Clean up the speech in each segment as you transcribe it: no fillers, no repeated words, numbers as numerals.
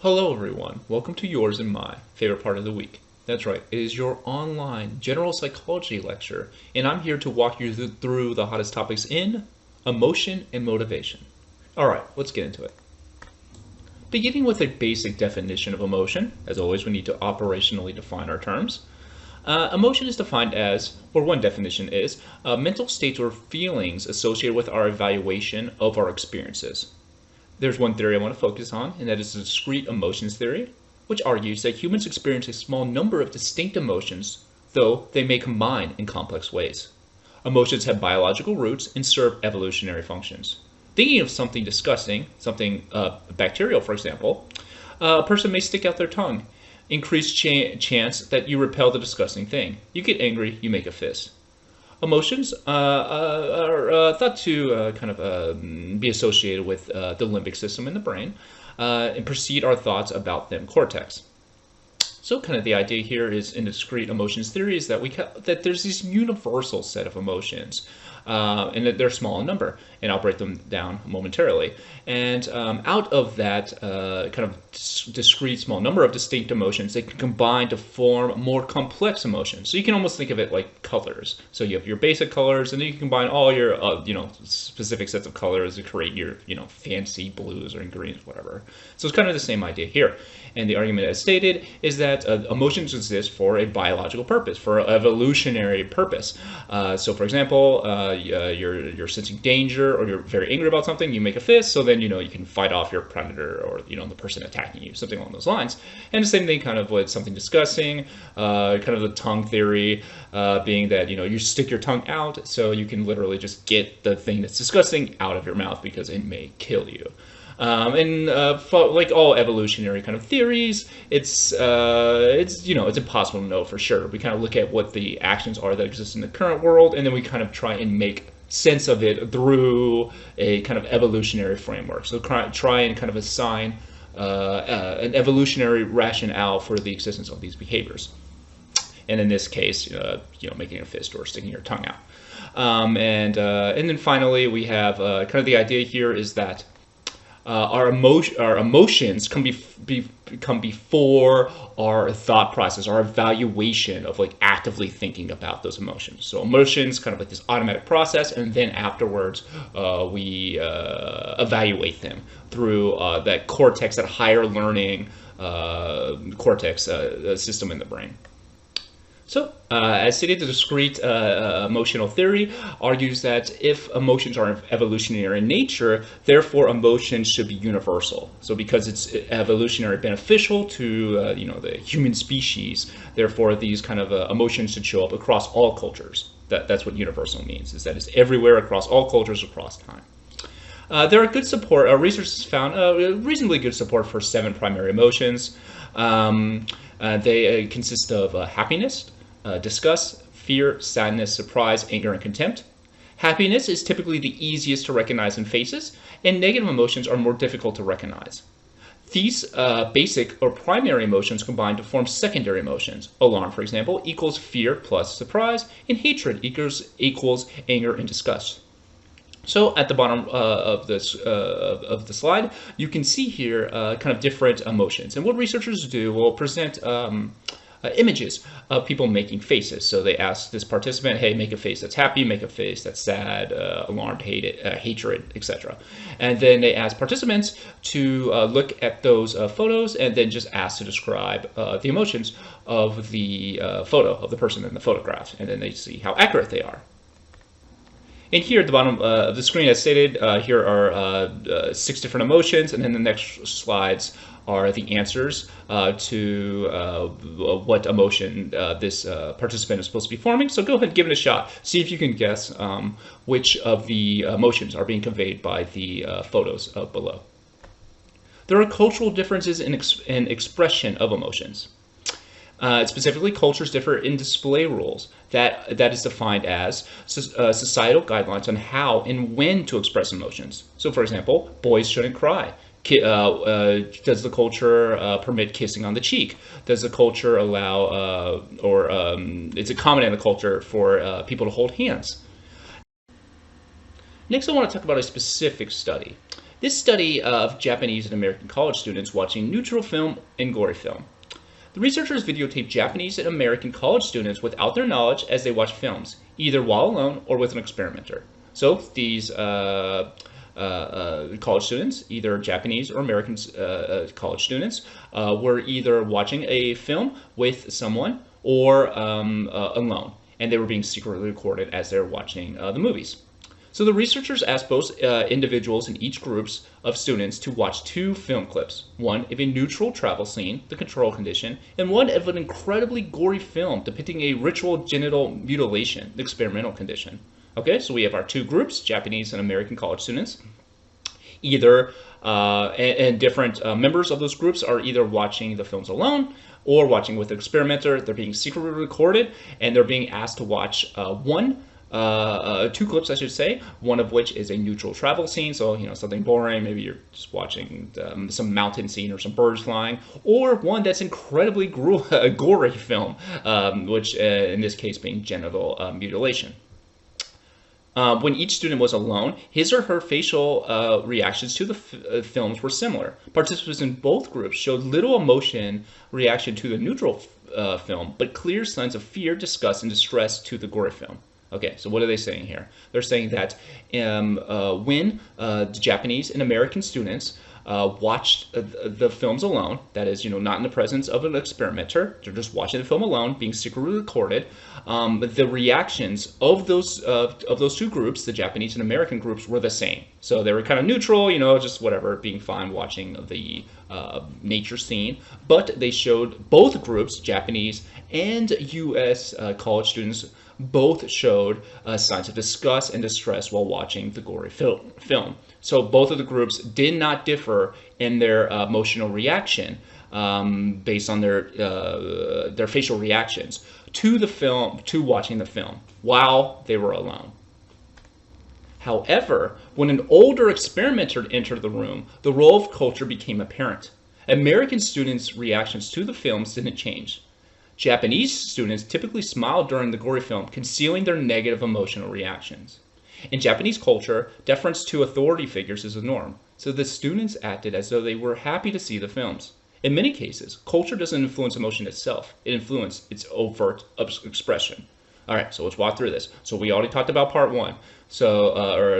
Hello everyone, welcome to yours and my favorite part of the week. That's right, it is your online general psychology lecture, and I'm here to walk you through the hottest topics in emotion and motivation. Alright, let's get into it. Beginning with a basic definition of emotion, as always we need to operationally define our terms. Emotion is defined as, or one definition is, mental states or feelings associated with our evaluation of our experiences. There's one theory I want to focus on, and that is the discrete emotions theory, which argues that humans experience a small number of distinct emotions, though they may combine in complex ways. Emotions have biological roots and serve evolutionary functions. Thinking of something disgusting, something bacterial for example, a person may stick out their tongue. Increased chance that you repel the disgusting thing. You get angry, you make a fist. Emotions are thought to be associated with the limbic system in the brain and precede our thoughts about them cortex. So kind of the idea here is in discrete emotions theory is that that there's this universal set of emotions and that they're small in number, and I'll break them down momentarily. And out of that kind of discrete small number of distinct emotions, they can combine to form more complex emotions. So you can almost think of it like colors. So you have your basic colors, and then you can combine all your specific sets of colors to create your fancy blues or greens, whatever. So it's kind of the same idea here. And the argument as stated is that emotions exist for a biological purpose, for an evolutionary purpose. So for example, you're sensing danger, or you're very angry about something, you make a fist, so then you can fight off your predator, or the person attacking you, something along those lines. And the same thing kind of with something disgusting, kind of the tongue theory being that you stick your tongue out so you can literally just get the thing that's disgusting out of your mouth because it may kill you. Like all evolutionary kind of theories, it's impossible to know for sure. We kind of look at what the actions are that exist in the current world, and then we kind of try and make sense of it through a kind of evolutionary framework. So try and kind of assign an evolutionary rationale for the existence of these behaviors. And in this case, making a fist or sticking your tongue out. And then finally, we have kind of the idea here is that our emotions come before our thought process, our evaluation of actively thinking about those emotions. So emotions kind of like this automatic process, and then afterwards we evaluate them through that cortex, that higher learning cortex system in the brain. So, as stated, the discrete emotional theory argues that if emotions are evolutionary in nature, therefore emotions should be universal. So because it's evolutionary beneficial to the human species, therefore these kind of emotions should show up across all cultures. That's what universal means, is that it's everywhere across all cultures across time. There are good support, research has found reasonably good support for 7 primary emotions. They consist of happiness, disgust, fear, sadness, surprise, anger, and contempt. Happiness is typically the easiest to recognize in faces, and negative emotions are more difficult to recognize. These basic or primary emotions combine to form secondary emotions. Alarm, for example, equals fear plus surprise, and hatred equals anger and disgust. So at the bottom of the slide, you can see here kind of different emotions. And what researchers do will present images of people making faces. So they ask this participant, hey, make a face that's happy, make a face that's sad, alarmed, hatred, etc. And then they ask participants to look at those photos and then just ask to describe the emotions of the photo, of the person in the photograph. And then they see how accurate they are. And here at the bottom of the screen, as stated, here are 6 different emotions, and then the next slides are the answers to what emotion this participant is supposed to be forming. So go ahead and give it a shot. See if you can guess which of the emotions are being conveyed by the photos below. There are cultural differences in expression of emotions. Specifically, cultures differ in display rules. That is defined as societal guidelines on how and when to express emotions. So, for example, boys shouldn't cry. Does the culture permit kissing on the cheek? Does the culture allow, is it common in the culture for people to hold hands? Next, I want to talk about a specific study. This study of Japanese and American college students watching neutral film and gory film. The researchers videotaped Japanese and American college students without their knowledge as they watched films, either while alone or with an experimenter. So these college students, either Japanese or American college students, were either watching a film with someone or alone, and they were being secretly recorded as they were watching the movies. So the researchers asked both individuals in each groups of students to watch 2 film clips, one of a neutral travel scene, the control condition, and one of an incredibly gory film depicting a ritual genital mutilation, the experimental condition. Okay, so we have our 2 groups, Japanese and American college students. Either, and different members of those groups are either watching the films alone or watching with an experimenter. They're being secretly recorded, and they're being asked to watch 2 clips, I should say, one of which is a neutral travel scene, so something boring, maybe you're just watching some mountain scene or some birds flying, or one that's incredibly gory film, which in this case being genital mutilation. When each student was alone, his or her facial reactions to the films were similar. Participants in both groups showed little emotion reaction to the neutral film, but clear signs of fear, disgust, and distress to the gory film. Okay, so what are they saying here? They're saying that when the Japanese and American students watched the films alone, that is, not in the presence of an experimenter, they're just watching the film alone, being secretly recorded, the reactions of those 2 groups, the Japanese and American groups, were the same. So they were kind of neutral, just whatever, being fine watching the nature scene, but they showed both groups, Japanese and U.S. College students, both showed signs of disgust and distress while watching the gory film. So both of the groups did not differ in their emotional reaction based on their facial reactions to the film, to watching the film, while they were alone. However, when an older experimenter entered the room, the role of culture became apparent. American students' reactions to the films didn't change. Japanese students typically smiled during the gory film, concealing their negative emotional reactions. In Japanese culture, deference to authority figures is the norm, so the students acted as though they were happy to see the films. In many cases, culture doesn't influence emotion itself, it influences its overt expression. All right, so let's walk through this. So we already talked about part 1, or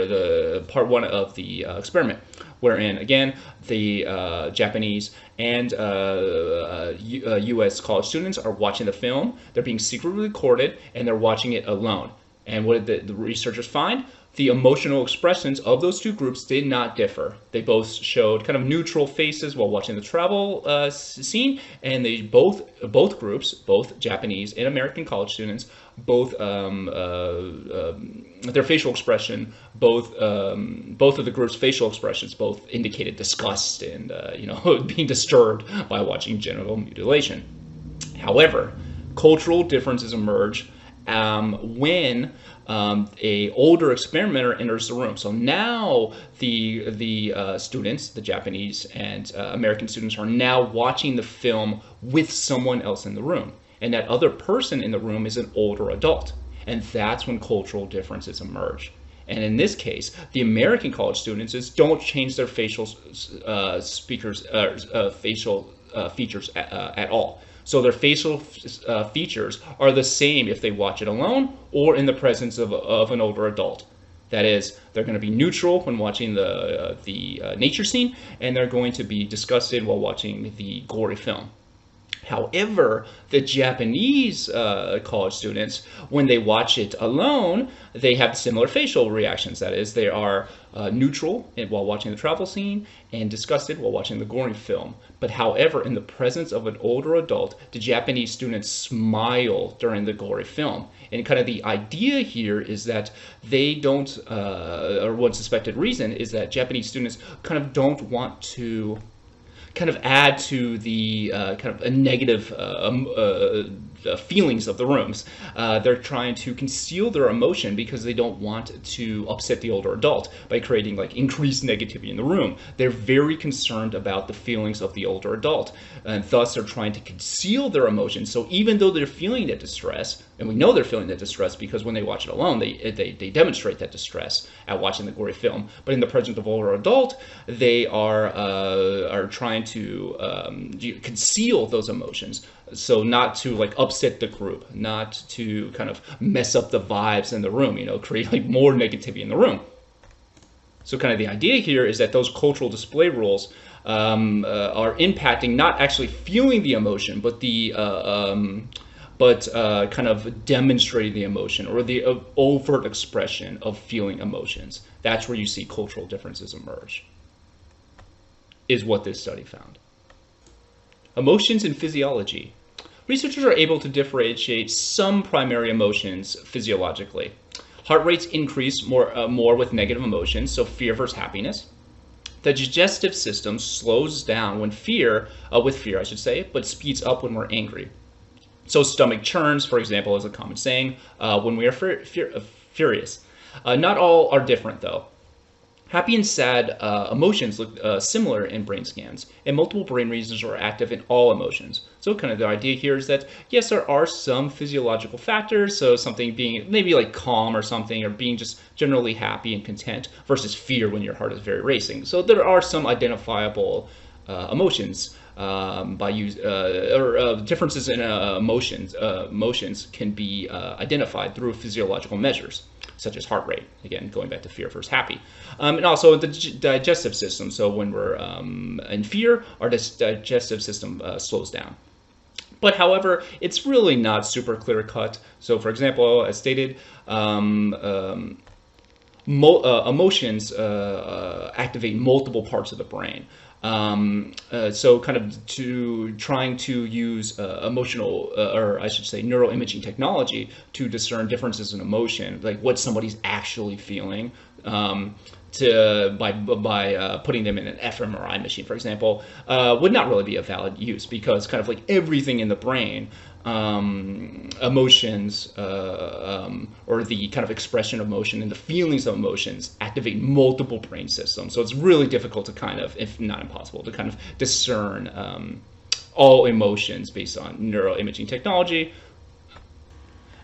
the part 1 of the experiment, wherein, again, the Japanese and U.S. college students are watching the film. They're being secretly recorded, and they're watching it alone. And what did the researchers find? The emotional expressions of those 2 groups did not differ. They both showed kind of neutral faces while watching the travel scene, and they both groups, both Japanese and American college students, both their facial expression, both of the groups' facial expressions both indicated disgust and being disturbed by watching genital mutilation. However, cultural differences emerge when a older experimenter enters the room. So now the students, the Japanese and American students, are now watching the film with someone else in the room. And that other person in the room is an older adult. And that's when cultural differences emerge. And in this case, the American college students don't change their facial features at all. So their facial features are the same if they watch it alone or in the presence of an older adult. That is, they're going to be neutral when watching the nature scene, and they're going to be disgusted while watching the gory film. However, the Japanese college students, when they watch it alone, they have similar facial reactions. That is, they are neutral while watching the travel scene and disgusted while watching the gory film. But however, in the presence of an older adult, the Japanese students smile during the gory film. And kind of the idea here is that they don't, or one suspected reason is that Japanese students kind of don't want to kind of add to the kind of a negative the feelings of the rooms. They're trying to conceal their emotion because they don't want to upset the older adult by creating like increased negativity in the room. They're very concerned about the feelings of the older adult, and thus they're trying to conceal their emotions. So even though they're feeling that distress, and we know they're feeling that distress because when they watch it alone, they demonstrate that distress at watching the gory film. But in the presence of older adult, they are trying to conceal those emotions, so not to like upset the group, not to kind of mess up the vibes in the room, create like more negativity in the room. So kind of the idea here is that those cultural display rules are impacting not actually feeling the emotion, but kind of demonstrating the emotion, or the overt expression of feeling emotions. That's where you see cultural differences emerge, is what this study found. Emotions in physiology. Researchers are able to differentiate some primary emotions physiologically. Heart rates increase more with negative emotions, so fear versus happiness. The digestive system slows down with fear, but speeds up when we're angry. So stomach churns, for example, is a common saying when we are furious. Not all are different, though. Happy and sad emotions look similar in brain scans, and multiple brain regions are active in all emotions. So kind of the idea here is that, yes, there are some physiological factors, so something being maybe like calm or something, or being just generally happy and content, versus fear when your heart is very racing. So there are some identifiable emotions differences in emotions can be identified through physiological measures, such as heart rate, again, going back to fear versus happy. And also the digestive system. So when we're in fear, our digestive system slows down. But however, it's really not super clear cut. So for example, as stated, emotions activate multiple parts of the brain. So kind of trying to use neuroimaging technology to discern differences in emotion, like what somebody's actually feeling, by putting them in an fMRI machine, for example, would not really be a valid use, because kind of like everything in the brain, emotions, or the kind of expression of emotion and the feelings of emotions activate multiple brain systems. So it's really difficult to kind of, if not impossible, to kind of discern all emotions based on neuroimaging technology.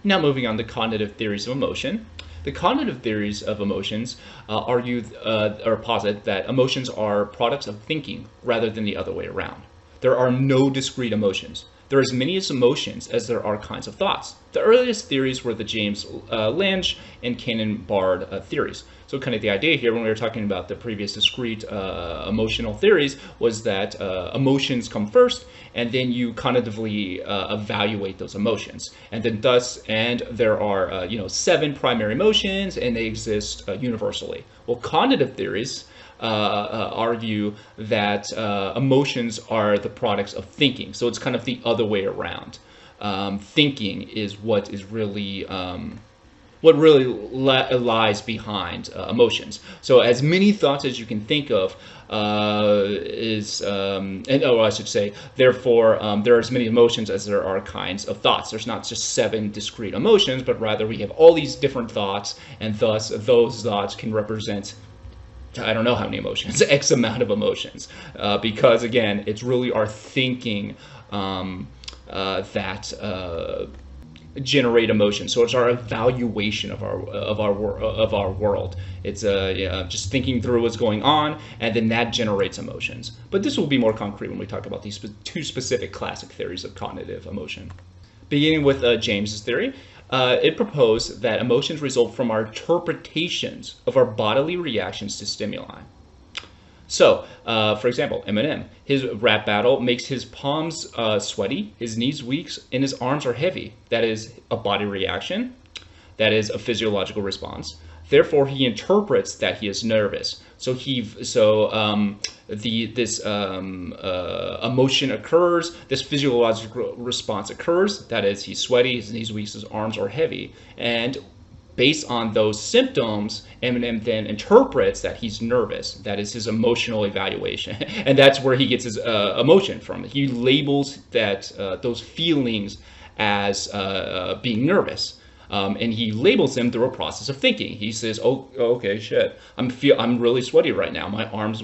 Now moving on to cognitive theories of emotion. The cognitive theories of emotions argue or posit that emotions are products of thinking rather than the other way around. There are no discrete emotions. There are as many emotions as there are kinds of thoughts. The earliest theories were the James-Lange and Cannon-Bard theories. So kind of the idea here when we were talking about the previous discrete emotional theories was that emotions come first, and then you cognitively evaluate those emotions. And then there are 7 primary emotions, and they exist universally. Well, cognitive theories argue that emotions are the products of thinking. So it's kind of the other way around. Thinking is what really lies behind emotions. So as many thoughts as you can think of therefore there are as many emotions as there are kinds of thoughts. There's not just 7 discrete emotions, but rather we have all these different thoughts, and thus those thoughts can represent, I don't know how many emotions, X amount of emotions, because again, it's really our thinking that generate emotion. So it's our evaluation of our world. It's just thinking through what's going on, and then that generates emotions. But this will be more concrete when we talk about these 2 specific classic theories of cognitive emotion. Beginning with James's theory. It proposed that emotions result from our interpretations of our bodily reactions to stimuli. So, for example, Eminem, his rap battle makes his palms sweaty, his knees weak, and his arms are heavy. That is a body reaction. That is a physiological response. Therefore, he interprets that he is nervous. So this emotion occurs, this physiological response occurs, that is, he's sweaty, his knees weak, his arms are heavy, and based on those symptoms, Eminem then interprets that he's nervous. That is his emotional evaluation, and that's where he gets his emotion from. He labels that those feelings as being nervous. And he labels them through a process of thinking. He says, "Oh, okay, shit. I'm really sweaty right now. My arms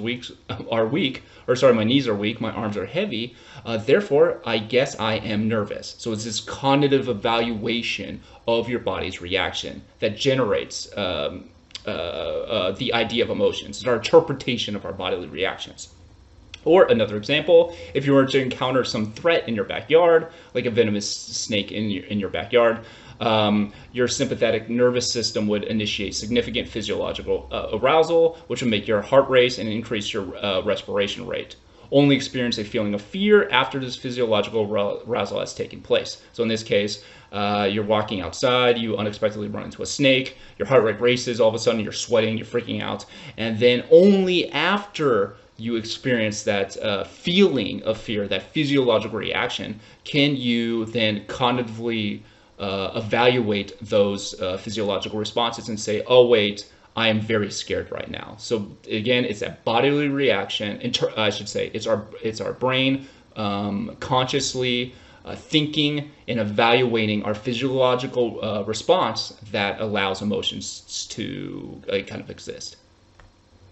are weak, or sorry, my knees are weak. My arms are heavy. Therefore, I guess I am nervous." So it's this cognitive evaluation of your body's reaction that generates the idea of emotions. It's our interpretation of our bodily reactions. Or another example, if you were to encounter some threat in your backyard, like a venomous snake in your backyard, your sympathetic nervous system would initiate significant physiological arousal, which would make your heart race and increase your respiration rate. Only experience a feeling of fear after this physiological arousal has taken place. So in this case, you're walking outside, you unexpectedly run into a snake, your heart rate races, all of a sudden you're sweating, you're freaking out, and then only after you experience that feeling of fear, that physiological reaction, can you then cognitively evaluate those physiological responses and say, oh wait, I am very scared right now. So again, it's that bodily reaction. I should say it's our brain consciously thinking and evaluating our physiological response that allows emotions to kind of exist,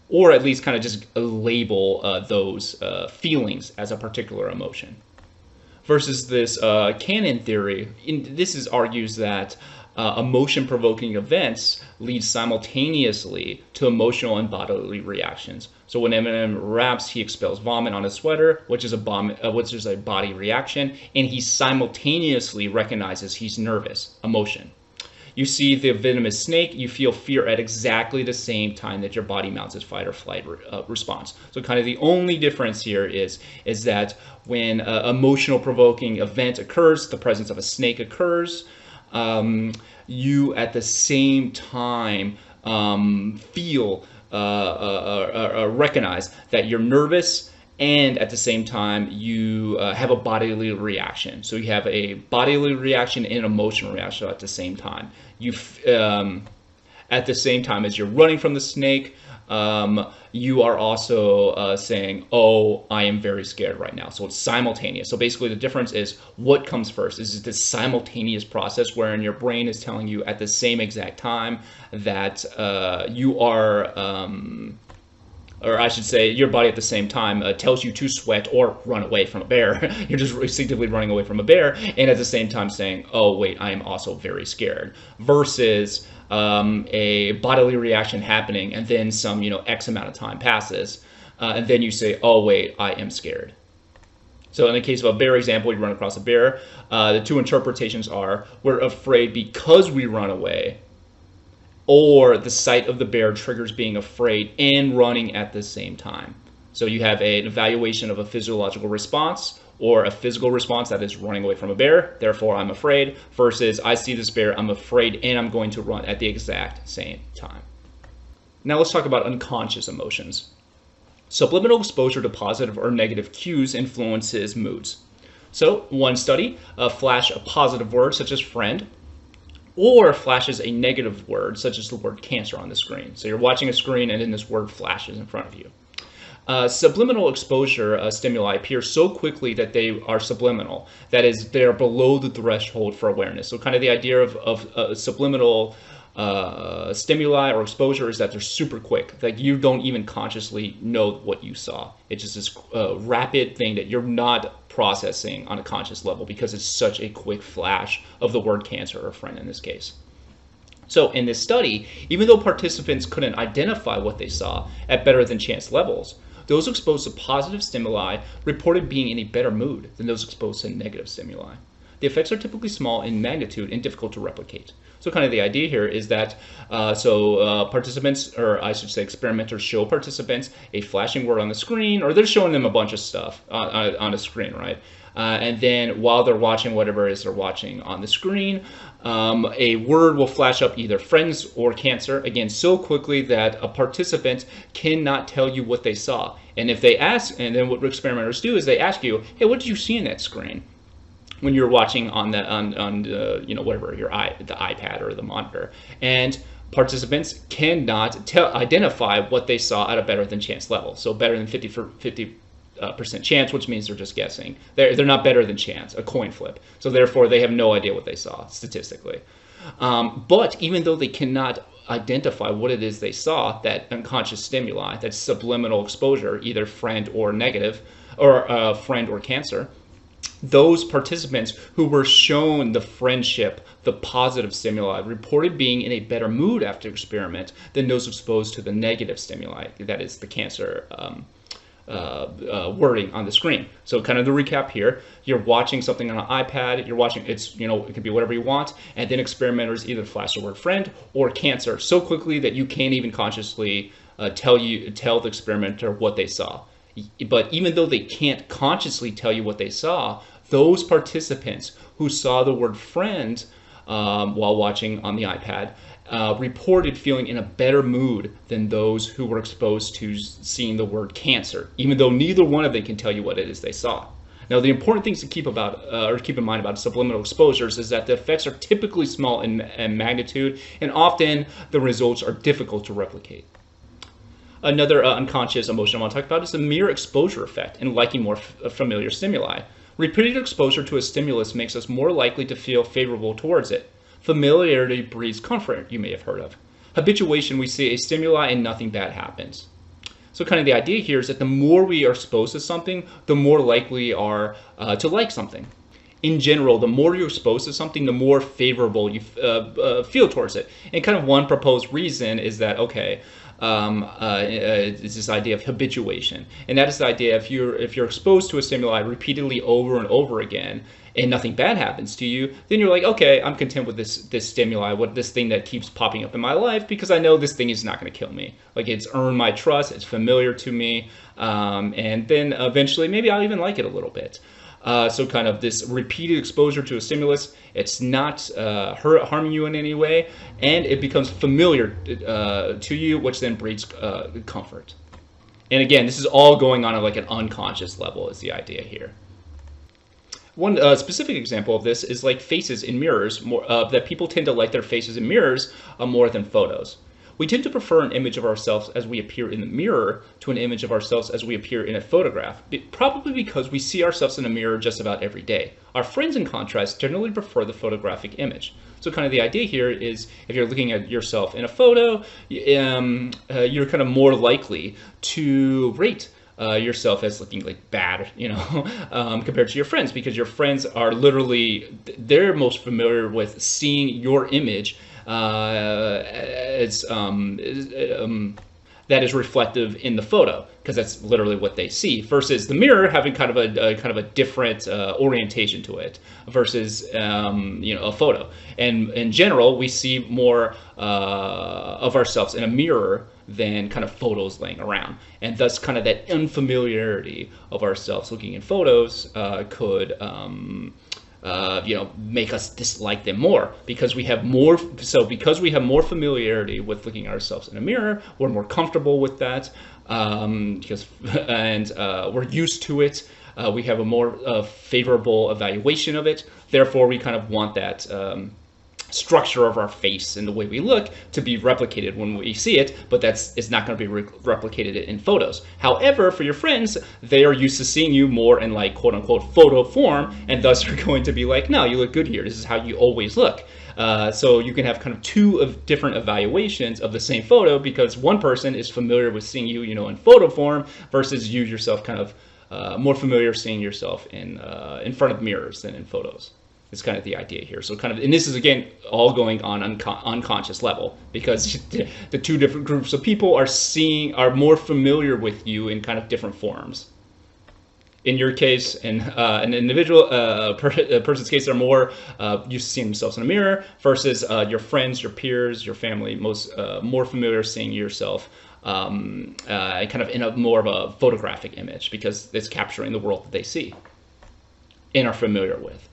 or at least kind of just label those feelings as a particular emotion. Versus this canon theory, this argues that emotion-provoking events lead simultaneously to emotional and bodily reactions. So when Eminem raps, he expels vomit on his sweater, which is a body reaction, and he simultaneously recognizes he's nervous, emotion. You see the venomous snake, you feel fear at exactly the same time that your body mounts its fight or flight response. So kind of the only difference here is that when an emotional provoking event occurs, the presence of a snake occurs, you at the same time feel recognize that you're nervous, and at the same time you have a bodily reaction. So you have a bodily reaction and an emotional reaction at the same time. At the same time as you're running from the snake, you are also saying, oh, I am very scared right now. So it's simultaneous. So basically the difference is what comes first. Is this simultaneous process wherein your brain is telling you at the same exact time that you are or I should say your body at the same time tells you to sweat or run away from a bear. You're just instinctively running away from a bear, and at the same time saying, oh wait, I am also very scared, versus a bodily reaction happening and then some X amount of time passes, and then you say, oh wait, I am scared. So in the case of a bear example, you run across a bear, the two interpretations are we're afraid because we run away, or the sight of the bear triggers being afraid and running at the same time. So you have an evaluation of a physiological response or a physical response, that is running away from a bear, therefore I'm afraid, versus I see this bear, I'm afraid, and I'm going to run at the exact same time. Now let's talk about unconscious emotions. Subliminal exposure to positive or negative cues influences moods. So one study, flash a positive word such as friend, or flashes a negative word, such as the word cancer on the screen. So you're watching a screen and then this word flashes in front of you. Subliminal exposure stimuli appear so quickly that they are subliminal. That is, they're below the threshold for awareness. So kind of the idea of subliminal stimuli or exposure is that they're super quick. Like you don't even consciously know what you saw. It's just this rapid thing that you're not processing on a conscious level because it's such a quick flash of the word cancer or friend in this case. So in this study, even though participants couldn't identify what they saw at better than chance levels, those exposed to positive stimuli reported being in a better mood than those exposed to negative stimuli. The effects are typically small in magnitude and difficult to replicate. So kind of the idea here is that participants, or I should say experimenters, show participants a flashing word on the screen, or they're showing them a bunch of stuff on a screen, right? And then while they're watching whatever it is they're watching on the screen, a word will flash up, either friends or cancer, again, so quickly that a participant cannot tell you what they saw. And if they ask, and then what experimenters do is they ask you, hey, what did you see in that screen? When you're watching on the whatever, the iPad or the monitor, and participants cannot identify what they saw at a better than chance level. So better than 50 percent chance, which means they're just guessing. They're not better than chance, a coin flip. So therefore, they have no idea what they saw statistically. But even though they cannot identify what it is they saw, that unconscious stimuli, that subliminal exposure, either friend or negative, or friend or cancer, those participants who were shown the friendship, the positive stimuli, reported being in a better mood after experiment than those exposed to the negative stimuli, that is the cancer wording on the screen. So kind of the recap here, you're watching something on an iPad, you're watching, it could be whatever you want, and then experimenters either flash the word friend or cancer so quickly that you can't even consciously tell the experimenter what they saw. But even though they can't consciously tell you what they saw, those participants who saw the word friend while watching on the iPad reported feeling in a better mood than those who were exposed to seeing the word cancer, even though neither one of them can tell you what it is they saw. Now, the important things to keep in mind about subliminal exposures is that the effects are typically small in magnitude, and often the results are difficult to replicate. Another unconscious emotion I want to talk about is the mere exposure effect and liking more familiar stimuli. Repeated exposure to a stimulus makes us more likely to feel favorable towards it. Familiarity breeds comfort, you may have heard of. Habituation, we see a stimuli and nothing bad happens. So kind of the idea here is that the more we are exposed to something, the more likely we are to like something. In general, the more you're exposed to something, the more favorable you feel towards it. And kind of one proposed reason is that, okay, it's this idea of habituation, and that is the idea if you're exposed to a stimuli repeatedly over and over again, and nothing bad happens to you, then you're like, okay, I'm content with this stimuli, this thing that keeps popping up in my life, because I know this thing is not going to kill me. Like, it's earned my trust, it's familiar to me, and then eventually maybe I'll even like it a little bit. So kind of this repeated exposure to a stimulus, it's not harming you in any way, and it becomes familiar to you, which then breeds comfort. And again, this is all going on at like an unconscious level is the idea here. One specific example of this is like faces in mirrors, that people tend to like their faces in mirrors more than photos. We tend to prefer an image of ourselves as we appear in the mirror to an image of ourselves as we appear in a photograph, probably because we see ourselves in a mirror just about every day. Our friends, in contrast, generally prefer the photographic image. So kind of the idea here is if you're looking at yourself in a photo, you're kind of more likely to rate yourself as looking like bad, compared to your friends, because your friends are literally, they're most familiar with seeing your image that is reflective in the photo, because that's literally what they see, versus the mirror having kind of a different orientation to it versus a photo. And in general, we see more of ourselves in a mirror than kind of photos laying around, and thus kind of that unfamiliarity of ourselves looking in photos could make us dislike them more, because we have more. So because we have more familiarity with looking at ourselves in a mirror, we're more comfortable with that, we're used to it. We have a more favorable evaluation of it. Therefore, we kind of want that structure of our face and the way we look to be replicated when we see it, but it's not going to be replicated in photos. However, for your friends, they are used to seeing you more in like quote unquote photo form, and thus are going to be like, no, you look good here. This is how you always look. So you can have kind of two different evaluations of the same photo, because one person is familiar with seeing you, in photo form, versus you yourself kind of more familiar seeing yourself in front of mirrors than in photos. It's kind of the idea here. So kind of, and this is again all going on unconscious level, because the two different groups of people are more familiar with you in kind of different forms. In your case, in an individual person's case, they're more used to seeing themselves in a mirror, versus your friends, your peers, your family, more familiar seeing yourself kind of in a more of a photographic image, because it's capturing the world that they see and are familiar with.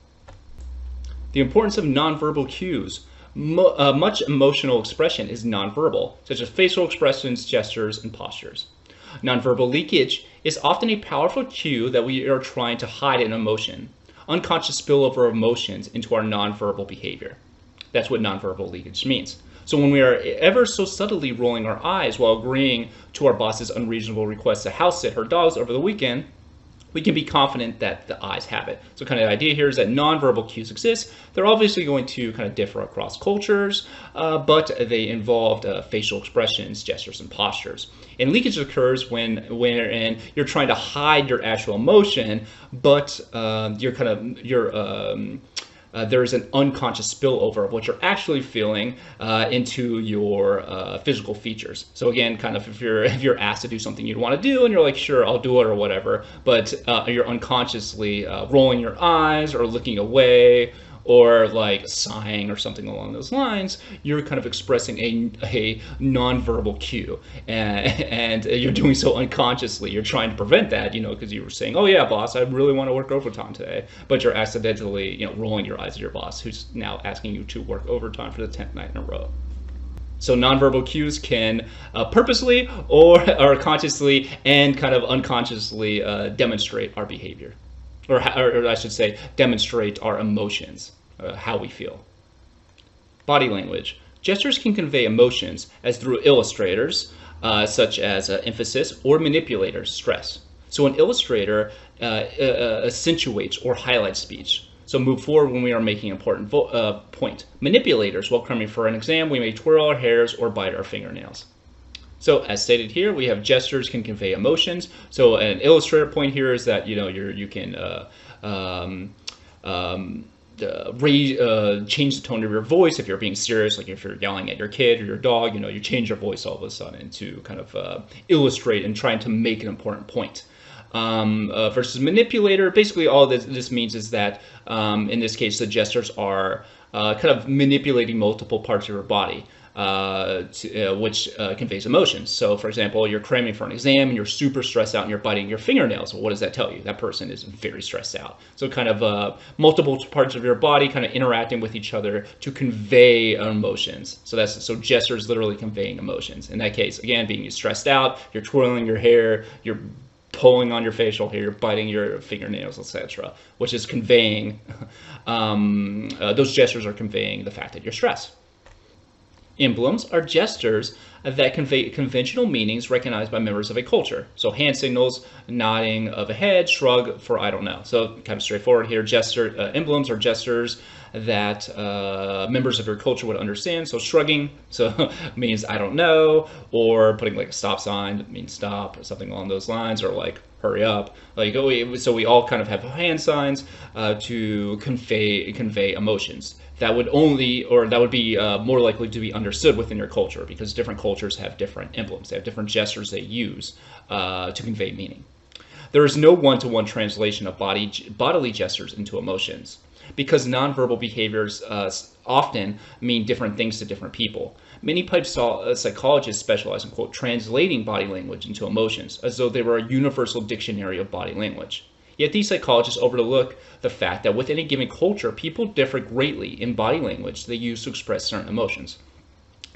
The importance of nonverbal cues. Much emotional expression is nonverbal, such as facial expressions, gestures, and postures. Nonverbal leakage is often a powerful cue that we are trying to hide an emotion. Unconscious spillover of emotions into our nonverbal behavior. That's what nonverbal leakage means. So when we are ever so subtly rolling our eyes while agreeing to our boss's unreasonable request to house sit her dogs over the weekend, we can be confident that the eyes have it. So kind of the idea here is that nonverbal cues exist. They're obviously going to kind of differ across cultures, but they involve facial expressions, gestures, and postures. And leakage occurs when you're trying to hide your actual emotion, but there's an unconscious spillover of what you're actually feeling into your physical features. So again, kind of if you're asked to do something you'd want to do and you're like, sure, I'll do it or whatever, but you're unconsciously rolling your eyes or looking away or like sighing or something along those lines, you're kind of expressing a nonverbal cue, and you're doing so unconsciously. You're trying to prevent that, because you were saying, oh yeah, boss, I really want to work overtime today, but you're accidentally, rolling your eyes at your boss, who's now asking you to work overtime for the 10th night in a row. So nonverbal cues can purposely or consciously and kind of unconsciously demonstrate our behavior. Or I should say, demonstrate our emotions, how we feel. Body language. Gestures can convey emotions as through illustrators, such as emphasis, or manipulators, stress. So an illustrator accentuates or highlights speech. So move forward when we are making an important point. Manipulators, while coming for an exam, we may twirl our hairs or bite our fingernails. So as stated here, we have gestures can convey emotions. So an illustrator point here is that you can change the tone of your voice if you're being serious, like if you're yelling at your kid or your dog. You change your voice all of a sudden to kind of illustrate and trying to make an important point. Versus manipulator, basically all this means is that in this case the gestures are kind of manipulating multiple parts of your body. Which conveys emotions. So for example, you're cramming for an exam and you're super stressed out and you're biting your fingernails. Well, what does that tell you? That person is very stressed out. So kind of multiple parts of your body kind of interacting with each other to convey emotions. So gestures literally conveying emotions. In that case, again, being stressed out, you're twirling your hair, you're pulling on your facial hair, you're biting your fingernails, etc., which is conveying, those gestures are conveying the fact that you're stressed. Emblems are gestures that convey conventional meanings recognized by members of a culture. So hand signals, nodding of a head, shrug for I don't know. So kind of straightforward here. Emblems are gestures that members of your culture would understand. So shrugging means I don't know, or putting like a stop sign that means stop, or something along those lines, or like hurry up. So we all kind of have hand signs to convey emotions. That would be more likely to be understood within your culture, because different cultures have different emblems. They have different gestures they use to convey meaning. There is no one-to-one translation of bodily gestures into emotions, because nonverbal behaviors often mean different things to different people. Many psychologists specialize in, quote, translating body language into emotions, as though they were a universal dictionary of body language. Yet these psychologists overlook the fact that within a given culture, people differ greatly in body language they use to express certain emotions.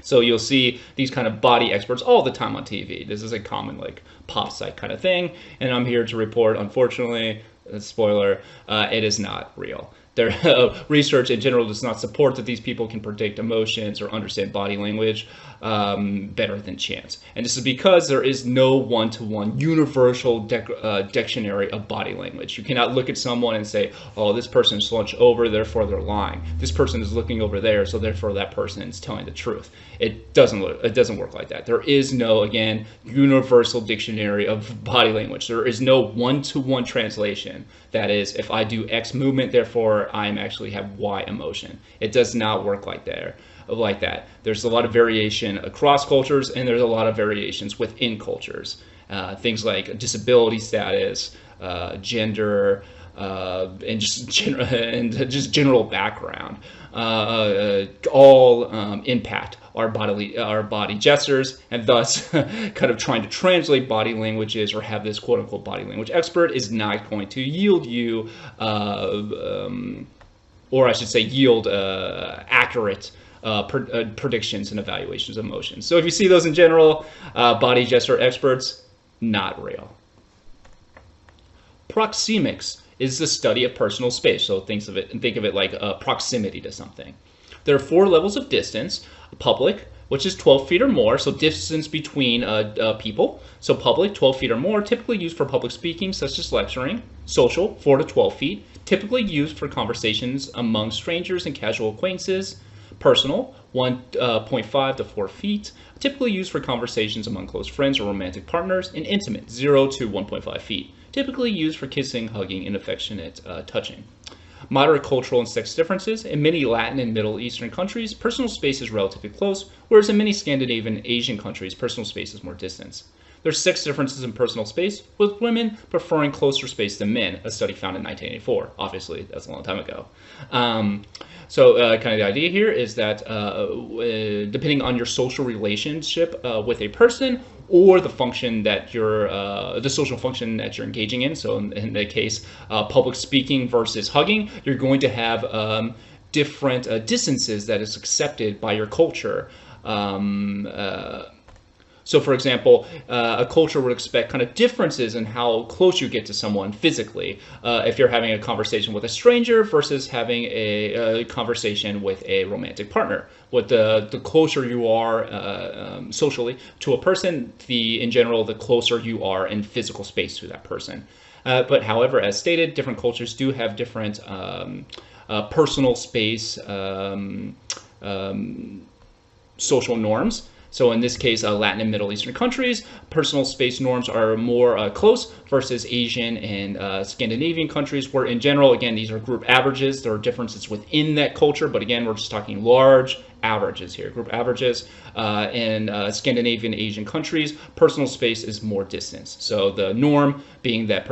So you'll see these kind of body experts all the time on TV. This is a common like pop site kind of thing. And I'm here to report, unfortunately, spoiler, it is not real. Their research in general does not support that these people can predict emotions or understand body language better than chance. And this is because there is no one-to-one universal dictionary of body language. You cannot look at someone and say, oh, this person is slunched over, therefore they're lying. This person is looking over there, so therefore that person is telling the truth. It doesn't work like that. There is no, again, universal dictionary of body language. There is no one-to-one translation. That is, if I do X movement, therefore I actually have Y emotion. It does not work like that. There's a lot of variation across cultures, and there's a lot of variations within cultures. Things like disability status, gender, and just general background, all impact our body gestures, and thus kind of trying to translate body languages or have this quote unquote body language expert is not going to yield you, or I should say yield accurate predictions and evaluations of emotions. So if you see those in general, body gesture experts, not real. Proxemics is the study of personal space. So think of it like proximity to something. There are 4 levels of distance: public, which is 12 feet or more, so distance between people. So public, 12 feet or more, typically used for public speaking, such as lecturing. Social, 4 to 12 feet, typically used for conversations among strangers and casual acquaintances. Personal, 1.5 to 4 feet, typically used for conversations among close friends or romantic partners. And intimate, 0 to 1.5 feet, typically used for kissing, hugging, and affectionate touching. Moderate cultural and sex differences. In many Latin and Middle Eastern countries, personal space is relatively close, whereas in many Scandinavian and Asian countries, personal space is more distant. There's sex differences in personal space, with women preferring closer space than men, a study found in 1984. Obviously, that's a long time ago. So kind of the idea here is that depending on your social relationship with a person, or the function that you're, the social function that you're engaging in. So in the case, public speaking versus hugging, you're going to have different distances that is accepted by your culture. So for example, a culture would expect kind of differences in how close you get to someone physically. If you're having a conversation with a stranger versus having a conversation with a romantic partner. With the closer you are socially to a person, in general, the closer you are in physical space to that person. But however, as stated, different cultures do have different personal space social norms. So in this case, Latin and Middle Eastern countries, personal space norms are more close versus Asian and Scandinavian countries, where in general, again, these are group averages. There are differences within that culture, but again, we're just talking large averages here, group averages. In Scandinavian Asian countries, personal space is more distance. So the norm being that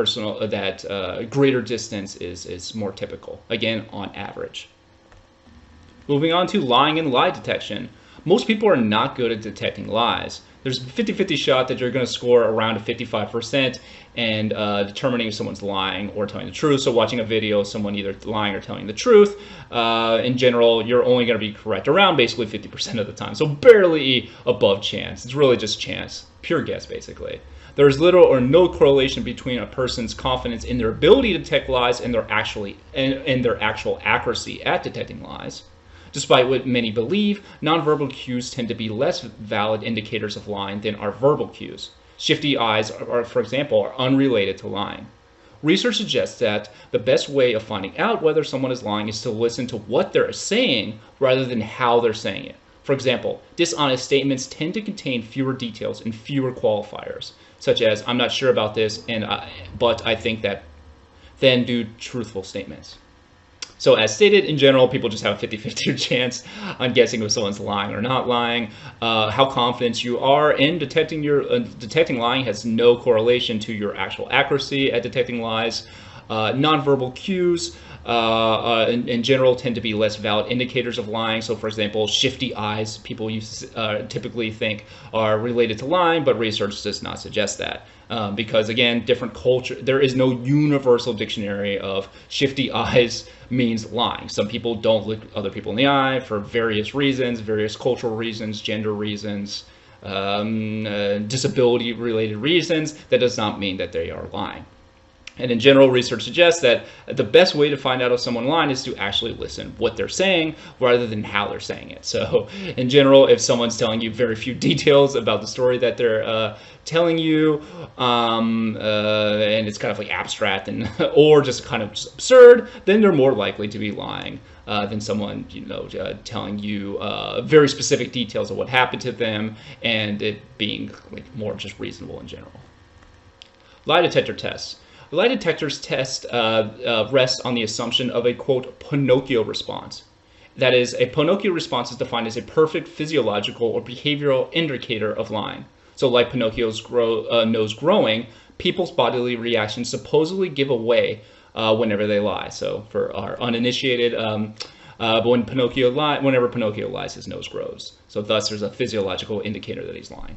greater distance is more typical, again, on average. Moving on to lying and lie detection. Most people are not good at detecting lies. There's a 50-50 shot that you're going to score around a 55% and determining if someone's lying or telling the truth. So watching a video of someone either lying or telling the truth, in general, you're only going to be correct around basically 50% of the time. So barely above chance. It's really just chance. Pure guess, basically. There is little or no correlation between a person's confidence in their ability to detect lies and their actual accuracy at detecting lies. Despite what many believe, nonverbal cues tend to be less valid indicators of lying than our verbal cues. Shifty eyes, for example, are unrelated to lying. Research suggests that the best way of finding out whether someone is lying is to listen to what they're saying rather than how they're saying it. For example, dishonest statements tend to contain fewer details and fewer qualifiers, such as, I'm not sure about this, but I think that, than do truthful statements. So as stated, in general, people just have a 50-50 chance on guessing if someone's lying or not lying. How confident you are in detecting lying has no correlation to your actual accuracy at detecting lies. Nonverbal cues, in general, tend to be less valid indicators of lying. So, for example, shifty eyes, people typically think are related to lying, but research does not suggest that. Because again, different culture, there is no universal dictionary of shifty eyes means lying. Some people don't look other people in the eye for various reasons, various cultural reasons, gender reasons, disability related reasons. That does not mean that they are lying. And in general, research suggests that the best way to find out if someone's lying is to actually listen what they're saying rather than how they're saying it. So in general, if someone's telling you very few details about the story that they're telling you, and it's kind of like abstract and or just kind of just absurd, then they're more likely to be lying than someone, telling you very specific details of what happened to them and it being like more just reasonable in general. Lie detector tests. Lie detectors test rests on the assumption of a, quote, Pinocchio response. That is, a Pinocchio response is defined as a perfect physiological or behavioral indicator of lying. So like Pinocchio's nose growing, people's bodily reactions supposedly give away whenever they lie. So for our uninitiated, whenever Pinocchio lies, his nose grows. So thus there's a physiological indicator that he's lying.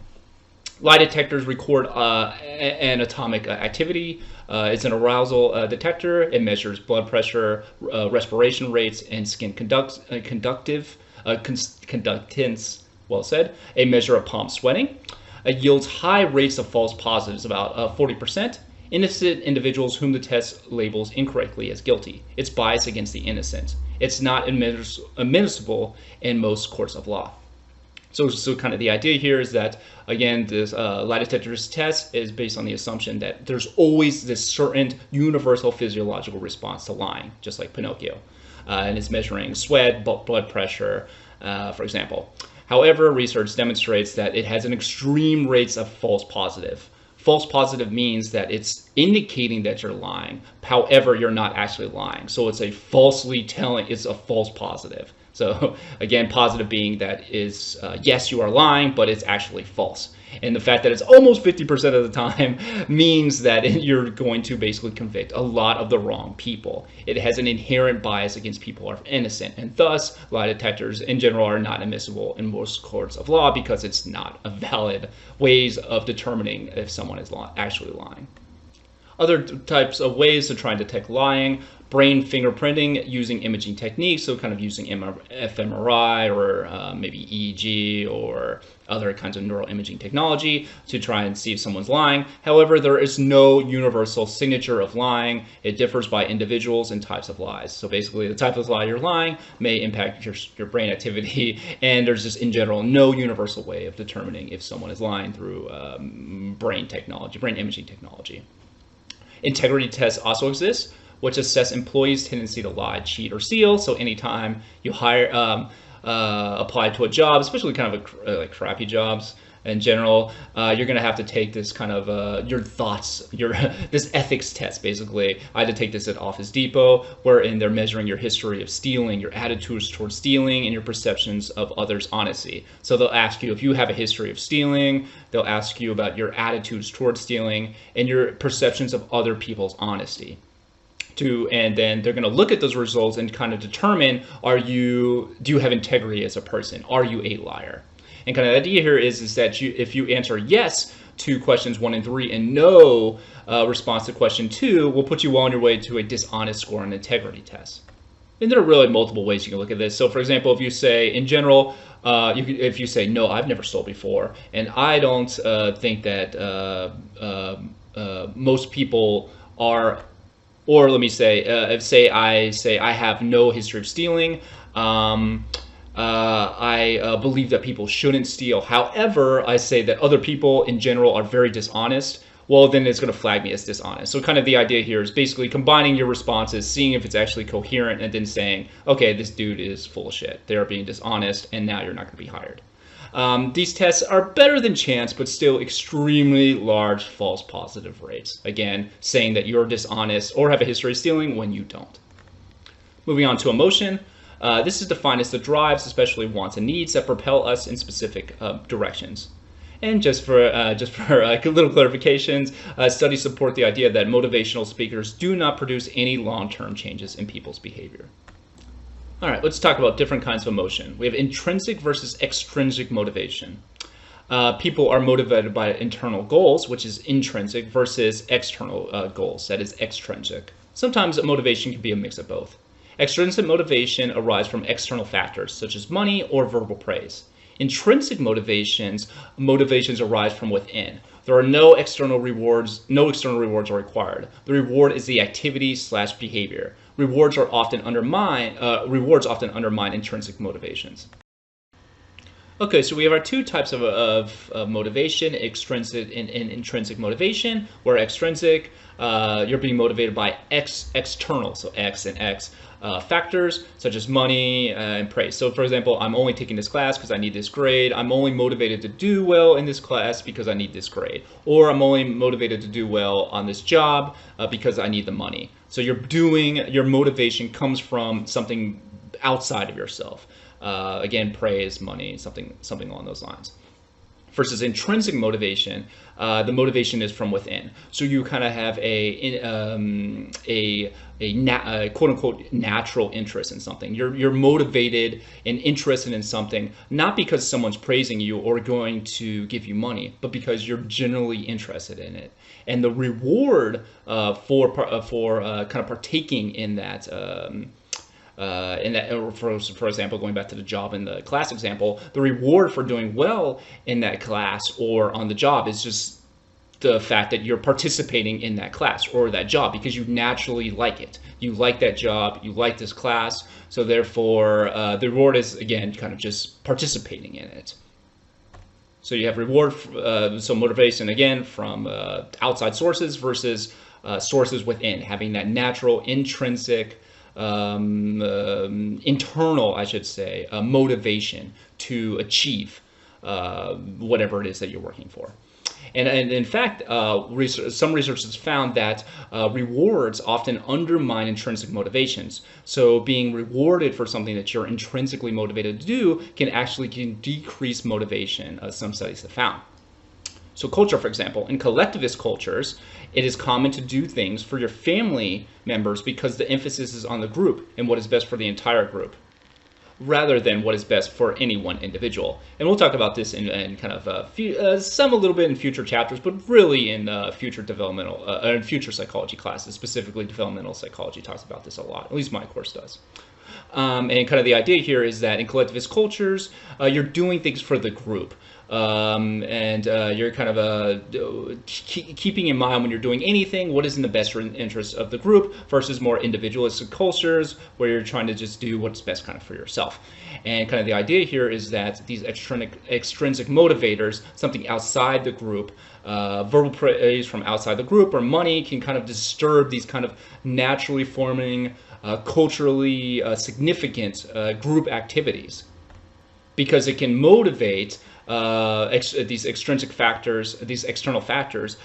Lie detectors record an atomic activity. It's an arousal detector. It measures blood pressure, respiration rates, and skin conductance, well said. A measure of palm sweating. It yields high rates of false positives, about 40%. Innocent individuals whom the test labels incorrectly as guilty. It's biased against the innocent. It's not admissible in most courts of law. So kind of the idea here is that, again, this lie detector's test is based on the assumption that there's always this certain universal physiological response to lying, just like Pinocchio. And it's measuring sweat, blood pressure, for example. However, research demonstrates that it has an extreme rates of false positive. False positive means that it's indicating that you're lying. However, you're not actually lying. So it's a falsely telling, it's a false positive. So again, positive being that is, yes, you are lying, but it's actually false. And the fact that it's almost 50% of the time means that you're going to basically convict a lot of the wrong people. It has an inherent bias against people who are innocent, and thus lie detectors in general are not admissible in most courts of law because it's not a valid ways of determining if someone is actually lying. Other types of ways to try and detect lying: brain fingerprinting using imaging techniques, so kind of using fMRI or maybe EEG or other kinds of neural imaging technology to try and see if someone's lying. However, there is no universal signature of lying. It differs by individuals and types of lies. So basically, the type of lie you're lying may impact your brain activity, and there's just in general no universal way of determining if someone is lying through brain technology, brain imaging technology. Integrity tests also exist, which assess employees' tendency to lie, cheat, or steal. So anytime you hire, apply to a job, especially kind of like crappy jobs in general, you're going to have to take this kind of your thoughts, this ethics test. Basically, I had to take this at Office Depot, wherein they're measuring your history of stealing, your attitudes towards stealing, and your perceptions of others' honesty. So they'll ask you if you have a history of stealing. They'll ask you about your attitudes towards stealing and your perceptions of other people's honesty. And then they're going to look at those results and kind of determine, do you have integrity as a person? Are you a liar? And kind of the idea here is that if you answer yes to questions 1 and 3 and no response to question 2, will put you well on your way to a dishonest score on an integrity test. And there are really multiple ways you can look at this. So for example, if you say in general, if you say, no, I've never stole before, and I don't think that most people are, or let me say, I have no history of stealing. I believe that people shouldn't steal. However, I say that other people in general are very dishonest. Well, then it's going to flag me as dishonest. So kind of the idea here is basically combining your responses, seeing if it's actually coherent, and then saying, okay, this dude is full of shit. They're being dishonest, and now you're not going to be hired. These tests are better than chance, but still extremely large false positive rates. Again, saying that you're dishonest or have a history of stealing when you don't. Moving on to emotion. This is defined as the drives, especially wants and needs, that propel us in specific directions. And just for little clarifications, studies support the idea that motivational speakers do not produce any long-term changes in people's behavior. All right, let's talk about different kinds of emotion. We have intrinsic versus extrinsic motivation. People are motivated by internal goals, which is intrinsic, versus external goals, that is extrinsic. Sometimes motivation can be a mix of both. Extrinsic motivation arises from external factors, such as money or verbal praise. Intrinsic motivations arise from within. There are no external rewards are required. The reward is the activity/behavior. Rewards often undermine intrinsic motivations. Okay, so we have our two types of motivation, extrinsic and intrinsic motivation. Where extrinsic, you're being motivated by external, so X and X, factors such as money and praise. So for example, I'm only taking this class because I need this grade. I'm only motivated to do well in this class because I need this grade. Or I'm only motivated to do well on this job because I need the money. So your motivation comes from something outside of yourself. Again, praise, money, something along those lines. Versus intrinsic motivation, the motivation is from within. So you kind of have a quote unquote natural interest in something. You're motivated and interested in something not because someone's praising you or going to give you money, but because you're genuinely interested in it. And the reward for kind of partaking in that. For example, going back to the job in the class example, the reward for doing well in that class or on the job is just the fact that you're participating in that class or that job because you naturally like it. You like that job, you like this class, so therefore the reward is, again, kind of just participating in it. So you have reward, so motivation again from outside sources versus sources within, having that natural, intrinsic, internal, I should say, motivation to achieve whatever it is that you're working for. And in fact, some research has found that rewards often undermine intrinsic motivations. So being rewarded for something that you're intrinsically motivated to do can decrease motivation, as some studies have found. So culture, for example, in collectivist cultures, it is common to do things for your family members because the emphasis is on the group and what is best for the entire group, rather than what is best for any one individual. And we'll talk about this in kind of a little bit in future chapters, but really in future future psychology classes, specifically developmental psychology talks about this a lot. At least my course does. And kind of the idea here is that in collectivist cultures, you're doing things for the group. And you're kind of keeping in mind when you're doing anything, what is in the best interest of the group versus more individualistic cultures where you're trying to just do what's best kind of for yourself. And kind of the idea here is that these extrinsic motivators, something outside the group, verbal praise from outside the group or money can kind of disturb these kind of naturally forming, culturally significant group activities, because it can motivate these extrinsic factors, these external factors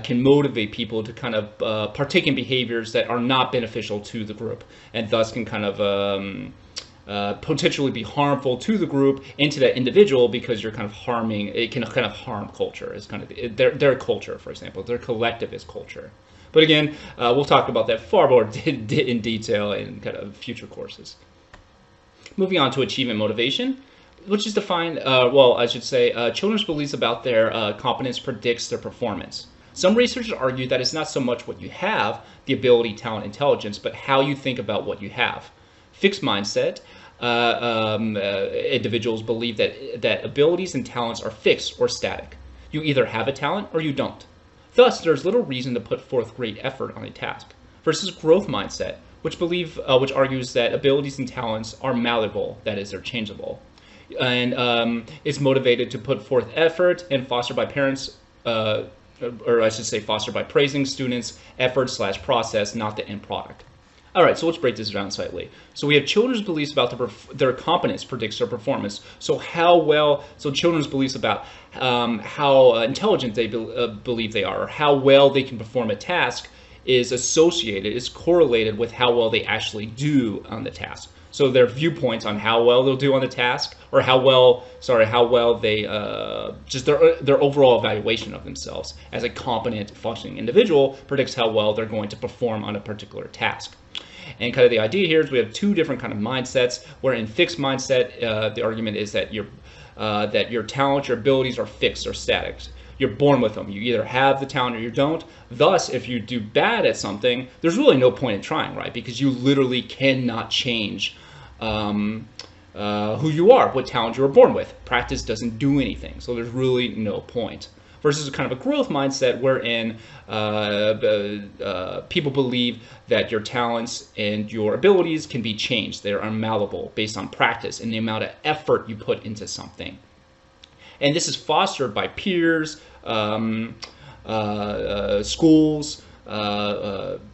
can motivate people to kind of partake in behaviors that are not beneficial to the group, and thus can kind of potentially be harmful to the group and to that individual, because you're kind of harming, it can kind of harm culture. It's kind of their culture, for example, their collectivist culture. But again, we'll talk about that far more in detail in kind of future courses. Moving on to achievement motivation, which is defined, children's beliefs about their competence predicts their performance. Some researchers argue that it's not so much what you have, the ability, talent, intelligence, but how you think about what you have. Fixed mindset, individuals believe that abilities and talents are fixed or static. You either have a talent or you don't. Thus, there's little reason to put forth great effort on a task. Versus growth mindset, which argues that abilities and talents are malleable, that is, they're changeable, and is motivated to put forth effort and fostered by parents, or I should say fostered by praising students' effort/process, not the end product. All right, so let's break this down slightly. So we have children's beliefs about their competence predicts their performance. So children's beliefs about how intelligent they believe they are, or how well they can perform a task is correlated with how well they actually do on the task. So their viewpoints on how well they'll do on the task, or how well they, just their overall evaluation of themselves as a competent, functioning individual predicts how well they're going to perform on a particular task. And kind of the idea here is we have two different kind of mindsets, where in fixed mindset, the argument is that your talent, your abilities are fixed or static. You're born with them. You either have the talent or you don't. Thus, if you do bad at something, there's really no point in trying, right? Because you literally cannot change who you are, what talent you were born with. Practice doesn't do anything, so there's really no point. Versus kind of a growth mindset wherein people believe that your talents and your abilities can be changed. They are malleable based on practice and the amount of effort you put into something. And this is fostered by peers, schools,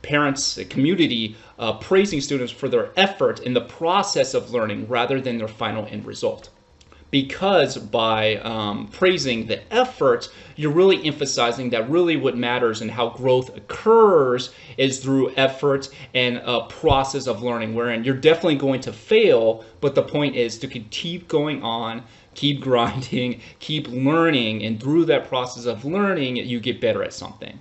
parents, community, praising students for their effort in the process of learning rather than their final end result. Because by praising the effort, you're really emphasizing that really what matters and how growth occurs is through effort and a process of learning, wherein you're definitely going to fail, but the point is to keep going on, keep grinding, keep learning, and through that process of learning, you get better at something.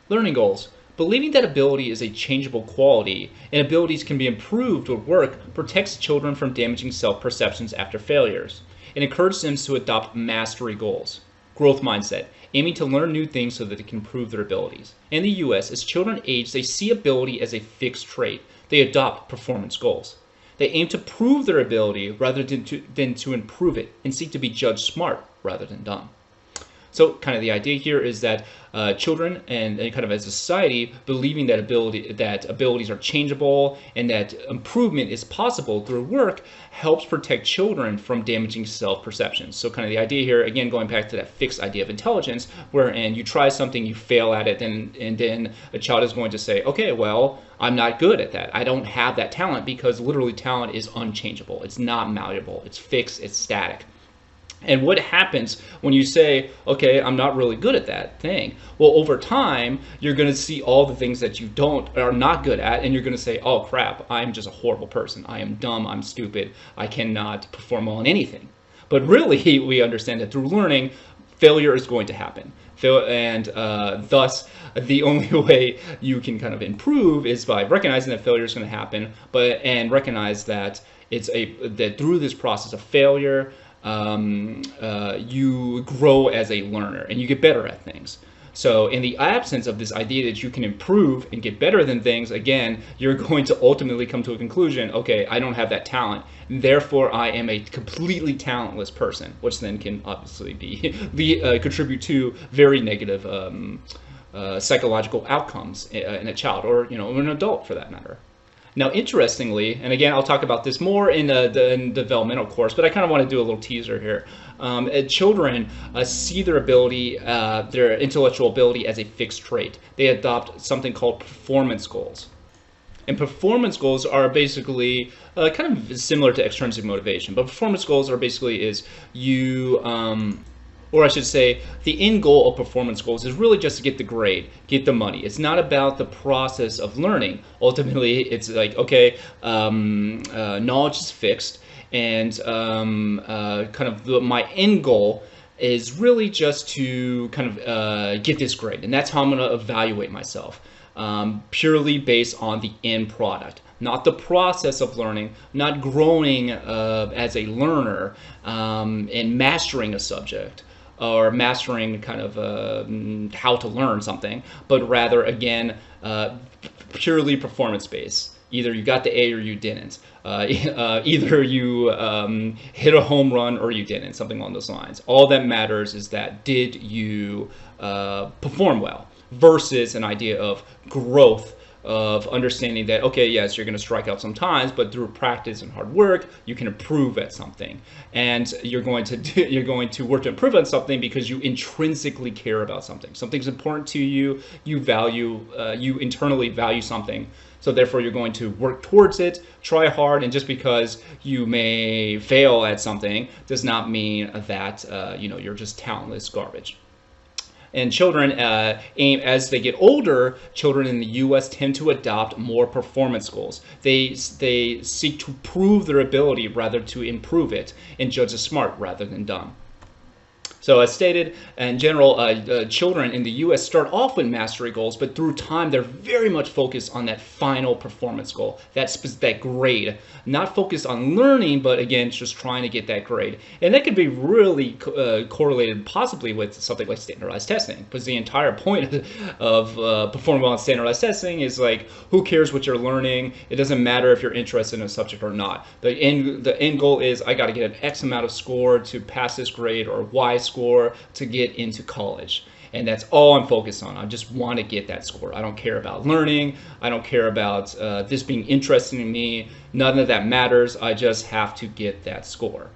Learning goals. Believing that ability is a changeable quality and abilities can be improved with work protects children from damaging self-perceptions after failures. It encourages them to adopt mastery goals. Growth mindset, aiming to learn new things so that they can improve their abilities. In the US, as children age, they see ability as a fixed trait. They adopt performance goals. They aim to prove their ability rather than to improve it, and seek to be judged smart rather than dumb. So kind of the idea here is that children and kind of as a society believing that abilities are changeable and that improvement is possible through work helps protect children from damaging self-perceptions. So kind of the idea here, again, going back to that fixed idea of intelligence, wherein you try something, you fail at it, and then a child is going to say, okay, well, I'm not good at that. I don't have that talent, because literally talent is unchangeable. It's not malleable. It's fixed. It's static. And what happens when you say, okay, I'm not really good at that thing? Well, over time, you're going to see all the things that you are not good at, and you're going to say, oh crap, I'm just a horrible person. I am dumb, I'm stupid, I cannot perform well in anything. But really, we understand that through learning, failure is going to happen. And thus, the only way you can kind of improve is by recognizing that failure is going to happen, and recognize that that through this process of failure, you grow as a learner and you get better at things. So in the absence of this idea that you can improve and get better than things, again, you're going to ultimately come to a conclusion, okay, I don't have that talent, therefore I am a completely talentless person, which then can obviously contribute to very negative psychological outcomes in a child, or an adult for that matter. Now, interestingly, and again, I'll talk about this more in the developmental course, but I kind of want to do a little teaser here. Children see their ability, their intellectual ability, as a fixed trait. They adopt something called performance goals. And performance goals are basically kind of similar to extrinsic motivation, but performance goals are basically or I should say, the end goal of performance goals is really just to get the grade, get the money. It's not about the process of learning. Ultimately, it's like, okay, knowledge is fixed, and my end goal is really just to kind of get this grade, and that's how I'm going to evaluate myself, purely based on the end product. Not the process of learning, not growing as a learner and mastering a subject, or mastering kind of how to learn something, but rather, again, purely performance-based. Either you got the A or you didn't. Either you hit a home run or you didn't, something along those lines. All that matters is that did you perform well, versus an idea of growth, of understanding that, okay, yes, you're going to strike out sometimes, but through practice and hard work, you can improve at something. And you're going to work to improve on something because you intrinsically care about something. Something's important to you, you internally value something. So therefore, you're going to work towards it, try hard, and just because you may fail at something does not mean that you're just talentless garbage. And children, as they get older, children in the U.S. tend to adopt more performance goals. They seek to prove their ability rather to improve it, and judge as smart rather than dumb. So as stated, in general, children in the U.S. start off with mastery goals, but through time, they're very much focused on that final performance goal, that grade. Not focused on learning, but again, just trying to get that grade. And that could be really correlated possibly with something like standardized testing, because the entire point of performing well on standardized testing is like, who cares what you're learning? It doesn't matter if you're interested in a subject or not. The end goal is, I got to get an X amount of score to pass this grade, or Y score to get into college. And that's all I'm focused on. I just want to get that score. I don't care about learning. I don't care about this being interesting to me. None of that matters. I just have to get that score.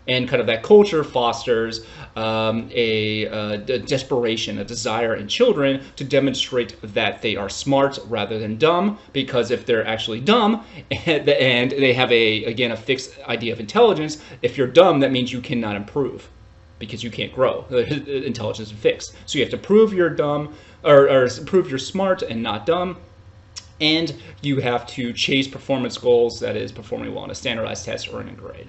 And kind of that culture fosters a desperation, a desire in children to demonstrate that they are smart rather than dumb, because if they're actually dumb and they have a fixed idea of intelligence, if you're dumb, that means you cannot improve, because you can't grow. Intelligence is fixed. So you have to prove you're dumb, or prove you're smart and not dumb, and you have to chase performance goals, that is, performing well on a standardized test or in a grade.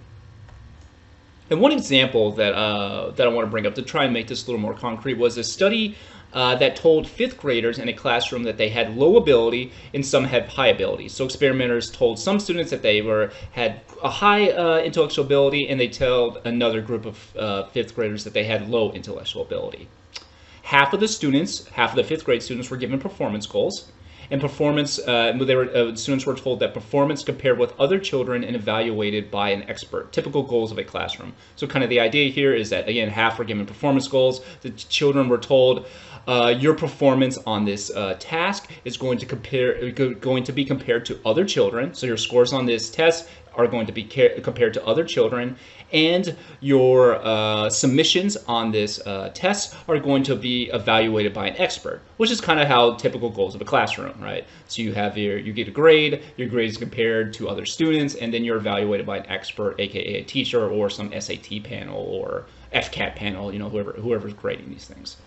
And one example that I want to bring up to try and make this a little more concrete was a study that told fifth graders in a classroom that they had low ability and some had high ability. So experimenters told some students that they had a high intellectual ability, and they told another group of fifth graders that they had low intellectual ability. Half of the fifth grade students were given performance goals, And performance, students were told that performance compared with other children and evaluated by an expert. Typical goals of a classroom. So kind of the idea here is that, again, half were given performance goals. The children were told your performance on this task is going to be compared to other children. So your scores on this test are going to be compared to other children, and your submissions on this test are going to be evaluated by an expert, which is kind of how typical goals of a classroom, right? So you have you get a grade, your grade is compared to other students, and then you're evaluated by an expert, aka a teacher or some SAT panel or FCAT panel, you know, whoever's grading these things.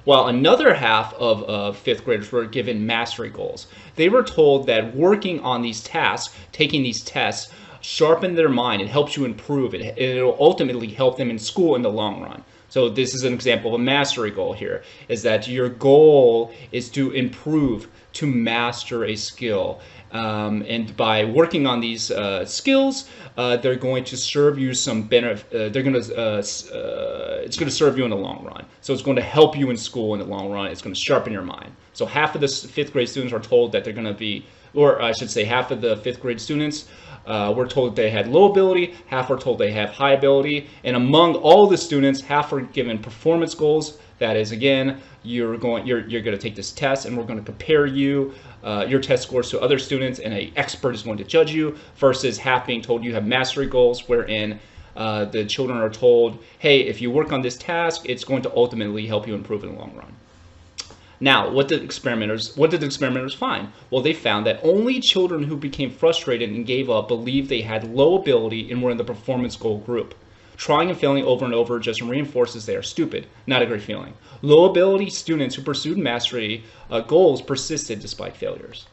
While another half of fifth graders were given mastery goals. They were told that working on these tasks, taking these tests, sharpen their mind. It helps you improve. It'll ultimately help them in school in the long run. So this is an example of a mastery goal here, is that your goal is to improve, to master a skill. And by working on these skills, they're going to serve you some benefit. It's going to serve you in the long run. So it's going to help you in school in the long run. It's going to sharpen your mind. So half of the fifth grade students are told that they're going to be, or I should say half of the fifth grade students were told that they had low ability, half were told they have high ability, and among all the students, half were given performance goals. That is, again, you're going to take this test, and we're going to compare your test scores to other students, and an expert is going to judge you, versus half being told you have mastery goals, wherein the children are told, hey, if you work on this task, it's going to ultimately help you improve in the long run. Now, what did the experimenters find? Well, they found that only children who became frustrated and gave up believed they had low ability and were in the performance goal group. Trying and failing over and over just reinforces they are stupid. Not a great feeling. Low ability students who pursued mastery goals persisted despite failures.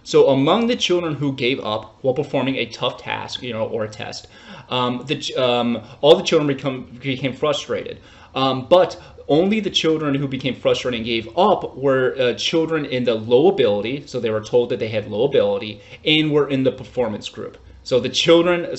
So among the children who gave up while performing a tough task, or a test, all the children became frustrated. But only the children who became frustrated and gave up were children in the low ability, so they were told that they had low ability, and were in the performance group. So the children,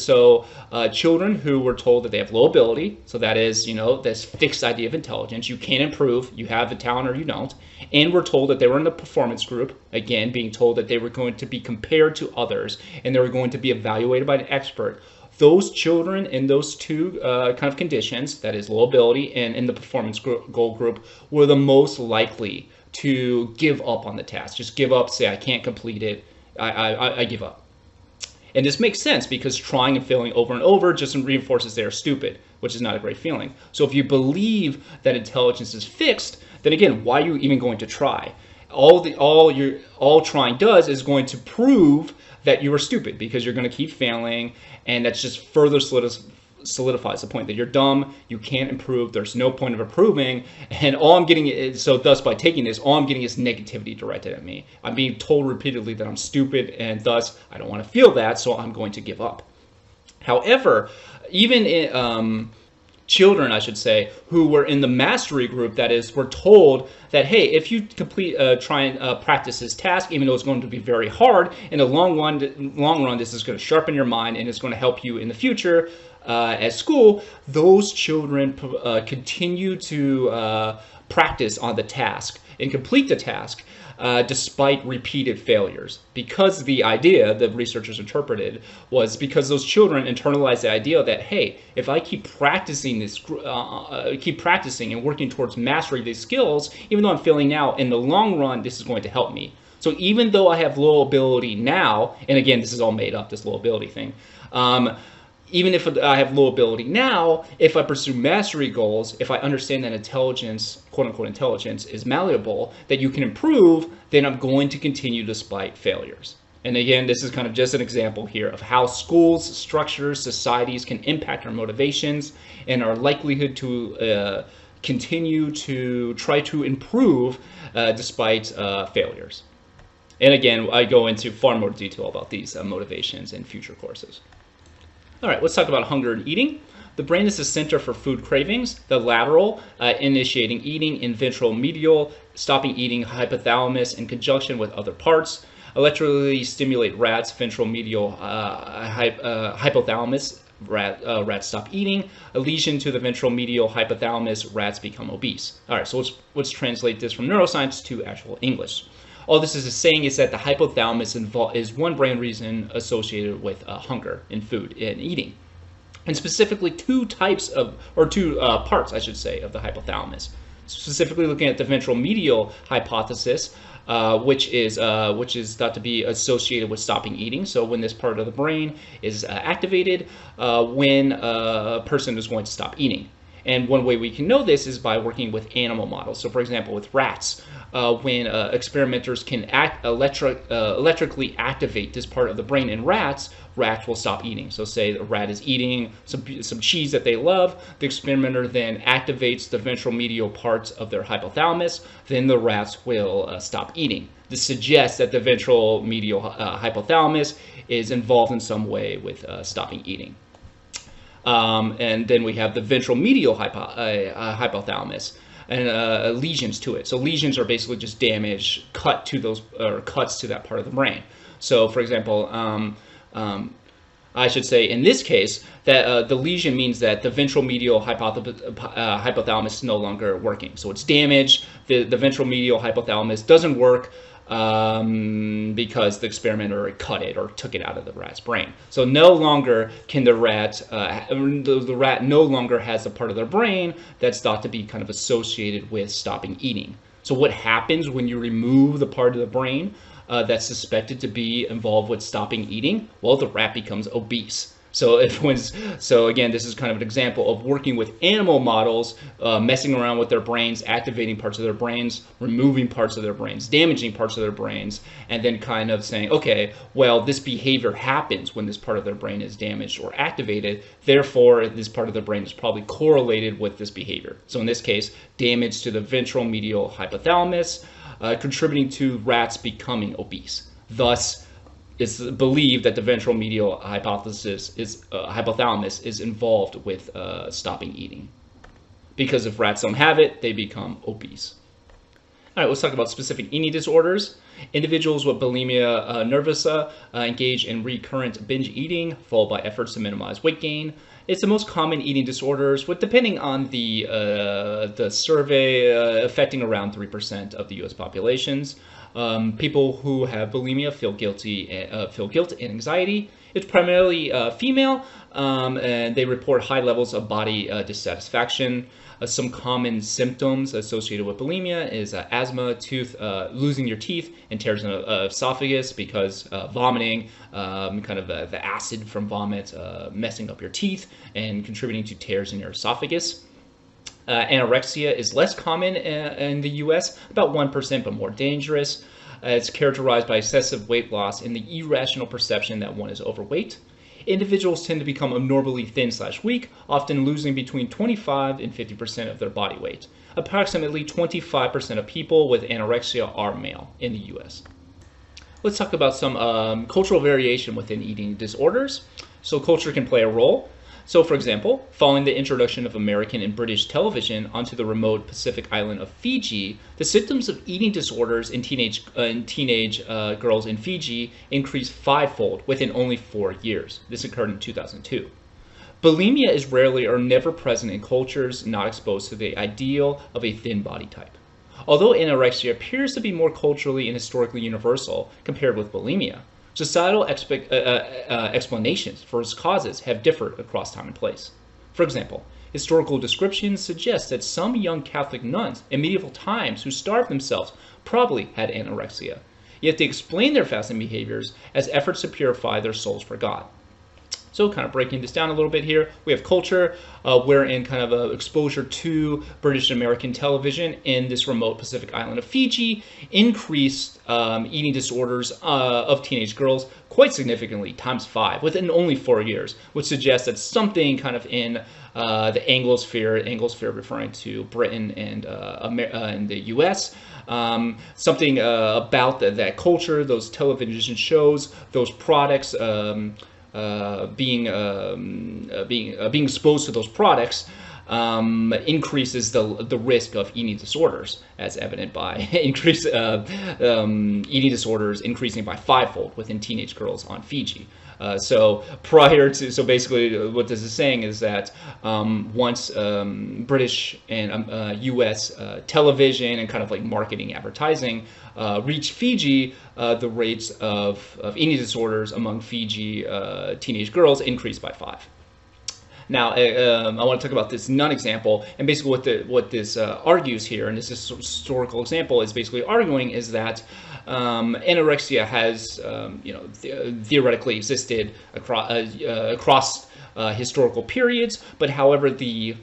children who were told that they have low ability, so that is, this fixed idea of intelligence, you can improve, you have the talent or you don't, and were told that they were in the performance group, again, being told that they were going to be compared to others, and they were going to be evaluated by an expert. Those children in those two kind of conditions, that is low ability and in the performance goal group, were the most likely to give up on the task. Just give up, say, I can't complete it, I give up. And this makes sense because trying and failing over and over just reinforces they are stupid, which is not a great feeling. So if you believe that intelligence is fixed, then again, why are you even going to try? All trying does is going to prove that you are stupid, because you're going to keep failing, and that's just further solidifies the point that you're dumb, you can't improve, there's no point of improving, and all I'm getting is, so thus by taking this, all I'm getting is negativity directed at me. I'm being told repeatedly that I'm stupid, and thus I don't want to feel that, so I'm going to give up. However, even in children, I should say, who were in the mastery group, that is, were told that, hey, if you try and practice this task, even though it's going to be very hard, in the long run, this is going to sharpen your mind and it's going to help you in the future at school, those children continue to practice on the task and complete the task despite repeated failures. Because the idea, the researchers interpreted, was because those children internalized the idea that, hey, if I keep practicing and working towards mastering these skills, even though I'm failing now, in the long run, this is going to help me. So even though I have low ability now, and again, this is all made up, this low ability thing, even if I have low ability now, if I pursue mastery goals, if I understand that intelligence, quote-unquote intelligence, is malleable, that you can improve, then I'm going to continue despite failures. And again, this is kind of just an example here of how schools, structures, societies can impact our motivations and our likelihood to continue to try to improve despite failures. And again, I go into far more detail about these motivations in future courses. All right, let's talk about hunger and eating. The brain is the center for food cravings. The lateral, initiating eating, and ventral medial, stopping eating, hypothalamus in conjunction with other parts. Electrically stimulate rats, ventral medial, hypothalamus, rats stop eating. A lesion to the ventral medial hypothalamus, rats become obese. All right, so let's translate this from neuroscience to actual English. All this is saying is that the hypothalamus is one brain region associated with hunger and food and eating. And specifically two types of, or two parts, I should say, of the hypothalamus. Specifically looking at the ventral medial hypothesis, which is thought to be associated with stopping eating. So when this part of the brain is activated, when a person is going to stop eating. And one way we can know this is by working with animal models. So for example, with rats, when experimenters can electrically activate this part of the brain in rats, rats will stop eating. So say a rat is eating some cheese that they love, the experimenter then activates the ventral medial parts of their hypothalamus, then the rats will stop eating. This suggests that the ventral medial hypothalamus is involved in some way with stopping eating. And then we have the ventral medial hypothalamus and lesions to it. So lesions are basically just damage, cuts to that part of the brain. So for example, I should say in this case that the lesion means that the ventral medial hypothalamus is no longer working. So it's damaged. The ventral medial hypothalamus doesn't work because the experimenter cut it or took it out of the rat's brain. So no longer can the rat no longer has a part of their brain that's thought to be kind of associated with stopping eating. So what happens when you remove the part of the brain that's suspected to be involved with stopping eating? Well, the rat becomes obese. So again, this is kind of an example of working with animal models, messing around with their brains, activating parts of their brains, removing parts of their brains, damaging parts of their brains, and then kind of saying, okay, well, this behavior happens when this part of their brain is damaged or activated. Therefore, this part of the brain is probably correlated with this behavior. So in this case, damage to the ventral medial hypothalamus, contributing to rats becoming obese. Thus, it's believed that the ventral medial hypothalamus is involved with stopping eating. Because if rats don't have it, they become obese. All right, let's talk about specific eating disorders. Individuals with bulimia nervosa engage in recurrent binge eating, followed by efforts to minimize weight gain. It's the most common eating disorders, with depending on the survey, affecting around 3% of the U.S. populations. People who have bulimia feel guilt and anxiety. It's primarily female, and they report high levels of body dissatisfaction. Some common symptoms associated with bulimia is asthma, losing your teeth, and tears in the esophagus because vomiting, kind of the acid from vomit messing up your teeth and contributing to tears in your esophagus. Anorexia is less common in the U.S., about 1%, but more dangerous. It's characterized by excessive weight loss and the irrational perception that one is overweight. Individuals tend to become abnormally thin/weak, often losing between 25 and 50% of their body weight. Approximately 25% of people with anorexia are male in the U.S. Let's talk about some cultural variation within eating disorders. So culture can play a role. So, for example, following the introduction of American and British television onto the remote Pacific island of Fiji, the symptoms of eating disorders in teenage girls in Fiji increased fivefold within only 4 years. This occurred in 2002. Bulimia is rarely or never present in cultures not exposed to the ideal of a thin body type. Although anorexia appears to be more culturally and historically universal compared with bulimia, societal explanations for its causes have differed across time and place. For example, historical descriptions suggest that some young Catholic nuns in medieval times who starved themselves probably had anorexia, yet they explain their fasting behaviors as efforts to purify their souls for God. So kind of breaking this down a little bit here, we have culture, wherein kind of exposure to British and American television in this remote Pacific island of Fiji increased eating disorders of teenage girls quite significantly, ×5, within only 4 years, which suggests that something kind of in the Anglosphere referring to Britain and the US, something about that culture, those television shows, those products, being exposed to those products increases the risk of eating disorders, as evident by eating disorders increasing by 5-fold within teenage girls on Fiji. So basically what this is saying is that once British and US television and kind of like marketing advertising reached Fiji, the rates of eating disorders among Fiji teenage girls increased by 5. Now, I want to talk about this nun example, and basically what this argues here, and this is a historical example, is basically arguing is that anorexia has, theoretically existed across historical periods, but however, the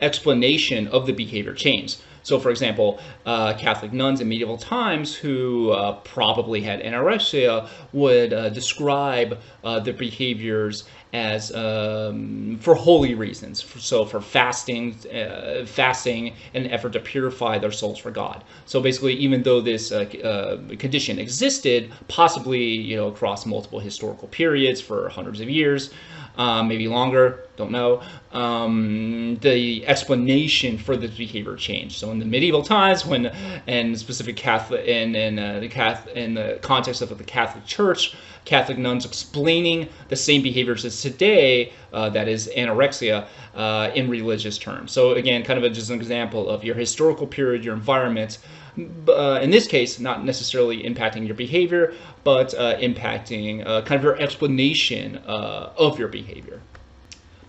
explanation of the behavior changed. So, for example, Catholic nuns in medieval times who probably had anorexia would describe their behaviors as for holy reasons. So, for fasting in an effort to purify their souls for God. So, basically, even though this condition existed, possibly across multiple historical periods for hundreds of years, maybe longer, don't know, the explanation for this behavior changed. So in the medieval times, in specific Catholic, in the context of the Catholic Church, Catholic nuns explaining the same behaviors as today, that is anorexia, in religious terms. So again, kind of just an example of your historical period, your environment. In this case, not necessarily impacting your behavior, but impacting kind of your explanation of your behavior.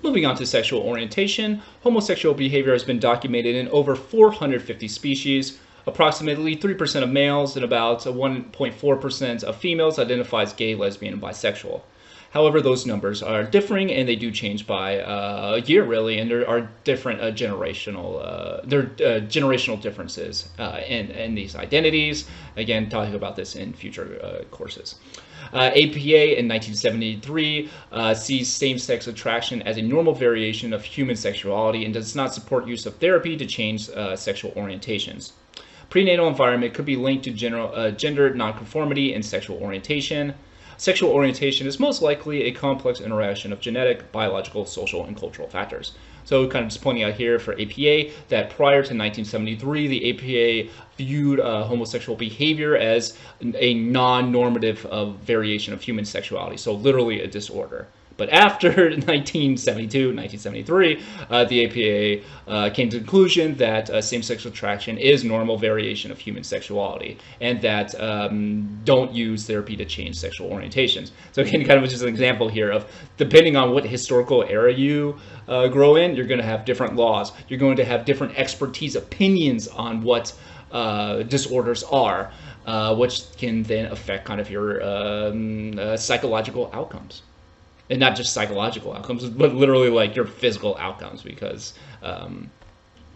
Moving on to sexual orientation, homosexual behavior has been documented in over 450 species. Approximately 3% of males and about 1.4% of females identify as gay, lesbian, and bisexual. However, those numbers are differing, and they do change by year, really, and there are different generational differences in these identities. Again, talking about this in future courses. APA in 1973 sees same-sex attraction as a normal variation of human sexuality and does not support use of therapy to change sexual orientations. Prenatal environment could be linked to gender nonconformity and sexual orientation. Sexual orientation is most likely a complex interaction of genetic, biological, social, and cultural factors. So kind of just pointing out here for APA that prior to 1973, the APA viewed homosexual behavior as a non-normative variation of human sexuality, so literally a disorder. But after 1972, 1973, the APA came to the conclusion that same-sex attraction is normal variation of human sexuality, and that don't use therapy to change sexual orientations. So again, kind of just an example here of depending on what historical era you grow in, you're going to have different laws. You're going to have different expertise opinions on what disorders are, which can then affect kind of your psychological outcomes. And not just psychological outcomes, but literally like your physical outcomes, because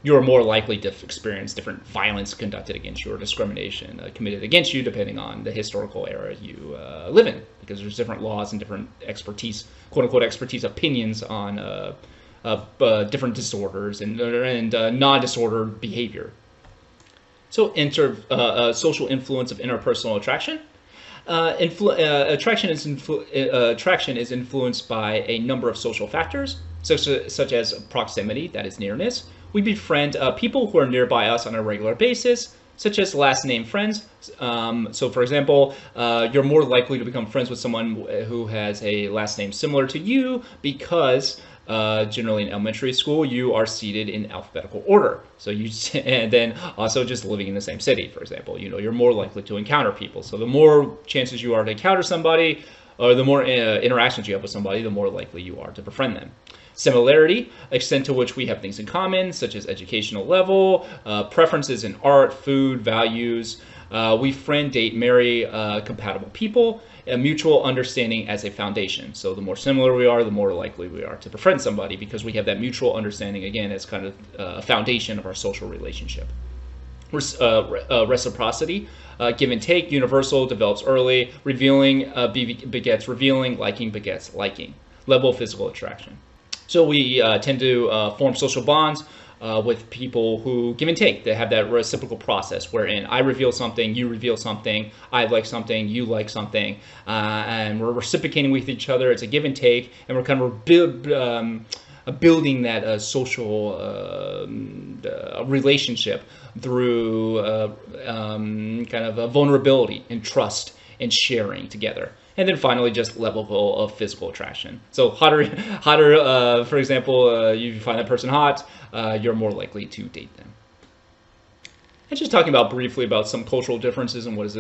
you're more likely to experience different violence conducted against you or discrimination committed against you depending on the historical era you live in, because there's different laws and different expertise, quote-unquote expertise opinions on different disorders and non-disordered behavior. So social influence of interpersonal attraction. Attraction is influenced by a number of social factors, such as proximity, that is nearness. We befriend people who are nearby us on a regular basis, such as last name friends. So for example, you're more likely to become friends with someone who has a last name similar to you because generally in elementary school, you are seated in alphabetical order. So and then also just living in the same city, for example, you're more likely to encounter people. So the more chances you are to encounter somebody, or the more interactions you have with somebody, the more likely you are to befriend them. Similarity, extent to which we have things in common, such as educational level, preferences in art, food, values. We friend, date, marry compatible people. A mutual understanding as a foundation. So the more similar we are, the more likely we are to befriend somebody, because we have that mutual understanding, again, as kind of a foundation of our social relationship. Reciprocity, give and take, universal, develops early, revealing begets revealing, liking begets liking. Level of physical attraction. So we tend to form social bonds with people who give and take. They have that reciprocal process wherein I reveal something, you reveal something, I like something, you like something, and we're reciprocating with each other. It's a give and take, and we're kind of building that social relationship through kind of a vulnerability and trust and sharing together. And then finally, just level of physical attraction. So hotter, for example, you find that person hot, you're more likely to date them. And just talking about briefly about some cultural differences and what is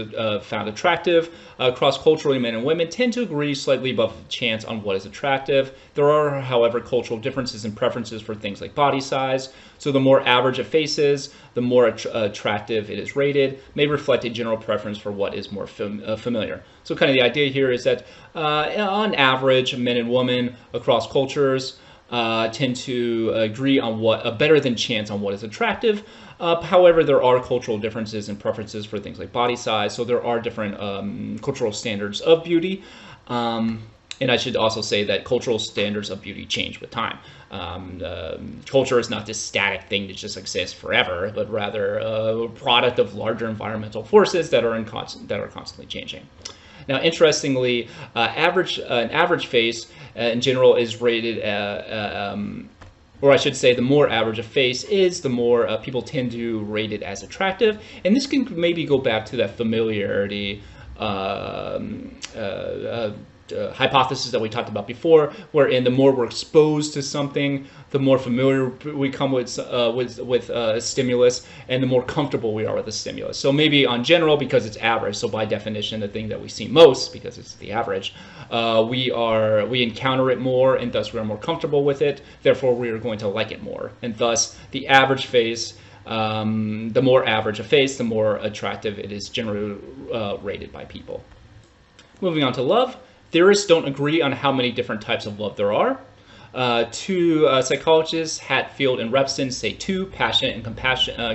found attractive. Cross-culturally, men and women tend to agree slightly above chance on what is attractive. There are, however, cultural differences and preferences for things like body size. So the more average a face is, the more attractive it is rated, may reflect a general preference for what is more familiar. So kind of the idea here is that on average, men and women across cultures tend to agree on what a better than chance on what is attractive. However, there are cultural differences and preferences for things like body size, so there are different cultural standards of beauty. And I should also say that cultural standards of beauty change with time. Culture is not this static thing that just exists forever, but rather a product of larger environmental forces that are constantly changing. Now, interestingly, an average face in general is rated, or I should say, the more average a face is, the more people tend to rate it as attractive. And this can maybe go back to that familiarity hypothesis that we talked about before, wherein the more we're exposed to something, the more familiar we come with a stimulus, and the more comfortable we are with the stimulus. So maybe on general, because it's average, so by definition, the thing that we see most, because it's the average, we encounter it more, and thus we are more comfortable with it. Therefore, we are going to like it more, and thus the average face. The more average a face, the more attractive it is generally rated by people. Moving on to love. Theorists don't agree on how many different types of love there are. Two psychologists, Hatfield and Repson, say two: passionate and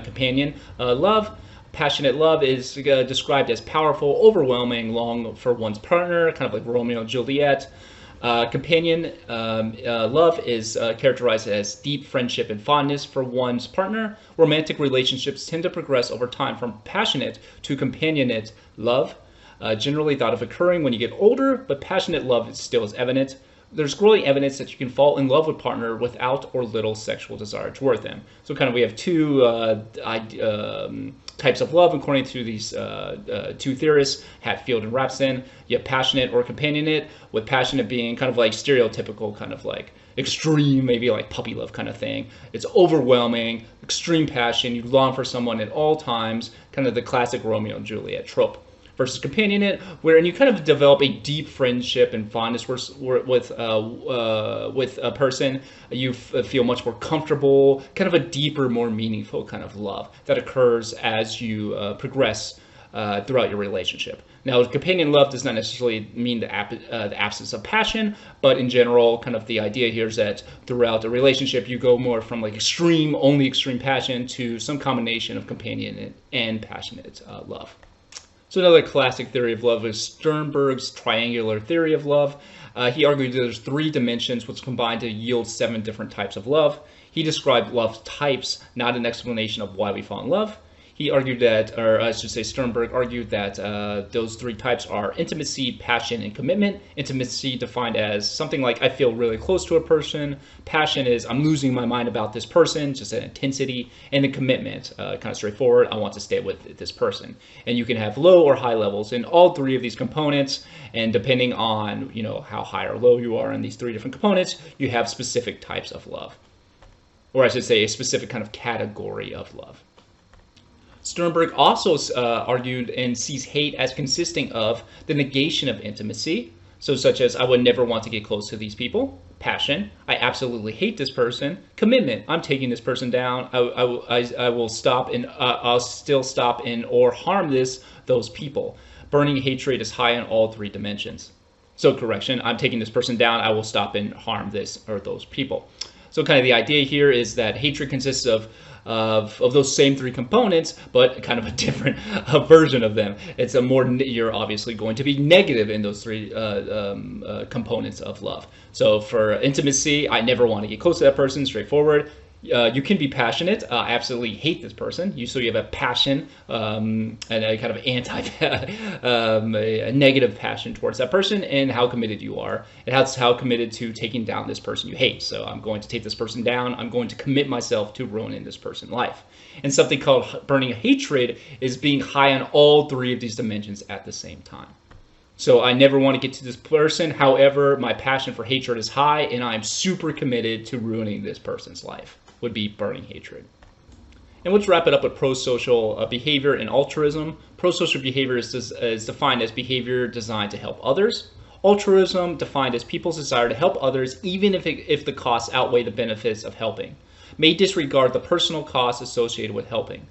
companion love. Passionate love is described as powerful, overwhelming, long for one's partner, kind of like Romeo and Juliet. Companion love is characterized as deep friendship and fondness for one's partner. Romantic relationships tend to progress over time from passionate to companionate love. Generally thought of occurring when you get older, but passionate love still is evident. There's growing evidence that you can fall in love with a partner without or little sexual desire toward them. So kind of we have two types of love according to these two theorists, Hatfield and Repson. You have passionate or companionate, with passionate being kind of like stereotypical, kind of like extreme, maybe like puppy love kind of thing. It's overwhelming, extreme passion. You long for someone at all times, kind of the classic Romeo and Juliet trope. Versus companionate, wherein you kind of develop a deep friendship and fondness with a person. You feel much more comfortable, kind of a deeper, more meaningful kind of love that occurs as you progress throughout your relationship. Now, companion love does not necessarily mean the absence of passion, but in general, kind of the idea here is that throughout a relationship, you go more from like only extreme passion to some combination of companion and passionate love. So another classic theory of love is Sternberg's triangular theory of love. He argued that there's 3 dimensions which combine to yield 7 different types of love. He described love types, not an explanation of why we fall in love. He argued that, or I should say Sternberg argued that those 3 types are intimacy, passion, and commitment. Intimacy defined as something like I feel really close to a person. Passion is I'm losing my mind about this person, just an intensity. And then commitment, kind of straightforward, I want to stay with this person. And you can have low or high levels in all 3 of these components. And depending on how high or low you are in these 3 different components, you have specific types of love. Or I should say a specific kind of category of love. Sternberg also argued and sees hate as consisting of the negation of intimacy, so such as I would never want to get close to these people. Passion, I absolutely hate this person. Commitment, I'm taking this person down. I will stop and I'll still stop in or harm those people. Burning hatred is high in all 3 dimensions. So correction, I'm taking this person down. I will stop and harm this or those people. So kind of the idea here is that hatred consists of those same 3 components, but kind of a different version of them. It's you're obviously going to be negative in those 3 components of love. So for intimacy, I never want to get close to that person, straightforward. You can be passionate, absolutely hate this person. So you have a passion, and a kind of a negative passion towards that person, and how committed you are. It has how committed to taking down this person you hate. So I'm going to take this person down. I'm going to commit myself to ruining this person's life. And something called burning hatred is being high on all three of these dimensions at the same time. So I never want to get to this person. However, my passion for hatred is high, and I'm super committed to ruining this person's life. Would be burning hatred. And let's wrap it up with prosocial behavior and altruism. Prosocial behavior is defined as behavior designed to help others. Altruism defined as people's desire to help others even if the costs outweigh the benefits of helping. May disregard the personal costs associated with helping.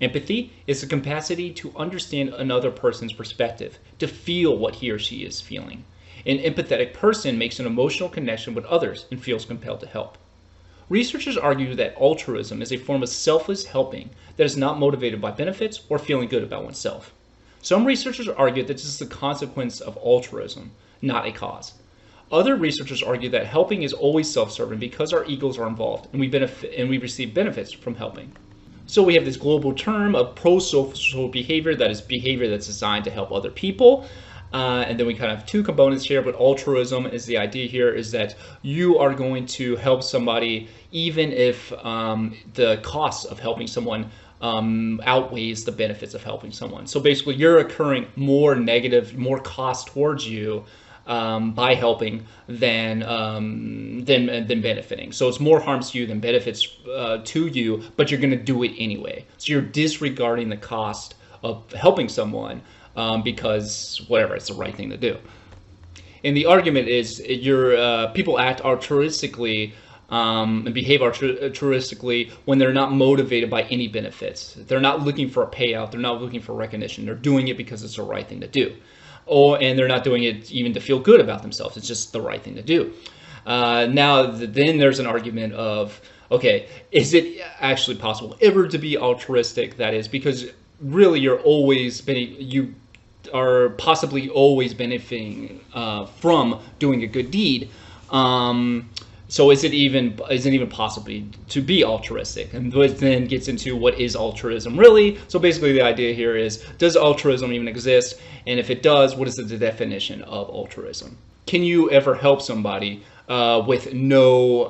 Empathy is the capacity to understand another person's perspective, to feel what he or she is feeling. An empathetic person makes an emotional connection with others and feels compelled to help. Researchers argue that altruism is a form of selfless helping that is not motivated by benefits or feeling good about oneself. Some researchers argue that this is the consequence of altruism, not a cause. Other researchers argue that helping is always self-serving because our egos are involved and we receive benefits from helping. So we have this global term of prosocial behavior, that is behavior that's designed to help other people. And then we kind of have two components here, but altruism is the idea here is that you are going to help somebody even if the cost of helping someone outweighs the benefits of helping someone. So basically you're incurring more negative, more cost towards you by helping than benefiting. So it's more harms to you than benefits to you, but you're going to do it anyway. So you're disregarding the cost of helping someone because whatever, it's the right thing to do. And the argument is people act altruistically and behave altruistically when they're not motivated by any benefits. They're not looking for a payout. They're not looking for recognition. They're doing it because it's the right thing to do. And they're not doing it even to feel good about themselves. It's just the right thing to do. Then there's an argument of, okay, is it actually possible ever to be altruistic? That is, because really you are possibly always benefiting from doing a good deed. So is it even possible to be altruistic? And this then gets into what is altruism really. So basically the idea here is, does altruism even exist? And if it does, what is the definition of altruism? Can you ever help somebody with no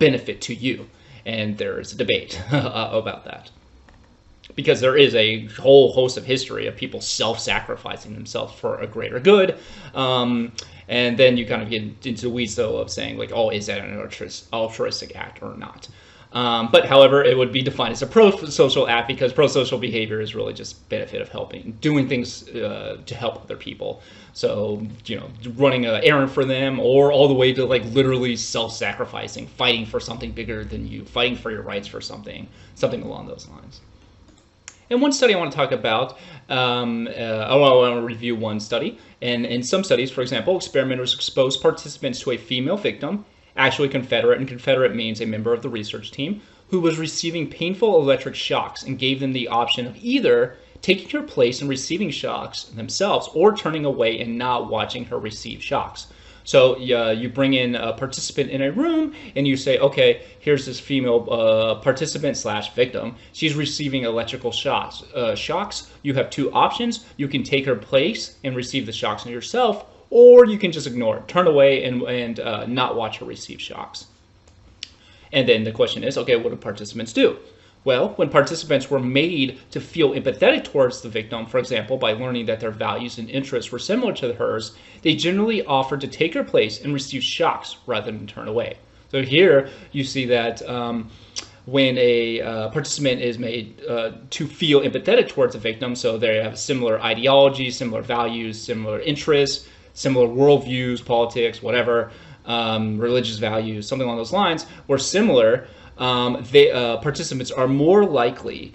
benefit to you? And there is a debate about that. Because there is a whole host of history of people self-sacrificing themselves for a greater good. And then you kind of get into the weeds, though, of saying, like, oh, is that an altruistic act or not? But however, it would be defined as a prosocial act because prosocial behavior is really just benefit of helping, doing things to help other people. So, running an errand for them, or all the way to like literally self-sacrificing, fighting for something bigger than you, fighting for your rights for something along those lines. And one study I want to talk about, I want to review one study. And in some studies, for example, experimenters exposed participants to a female victim, actually Confederate, and Confederate means a member of the research team, who was receiving painful electric shocks, and gave them the option of either taking her place and receiving shocks themselves or turning away and not watching her receive shocks. So you bring in a participant in a room and you say, okay, here's this female participant / victim. She's receiving electrical shocks. You have two options. You can take her place and receive the shocks on yourself, or you can just ignore it, turn away and not watch her receive shocks. And then the question is, okay, what do participants do? Well, when participants were made to feel empathetic towards the victim, for example, by learning that their values and interests were similar to hers, they generally offered to take her place and receive shocks rather than turn away. So here you see that when a participant is made to feel empathetic towards a victim, so they have similar ideologies, similar values, similar interests, similar worldviews, politics, whatever, religious values, something along those lines, were similar, participants are more likely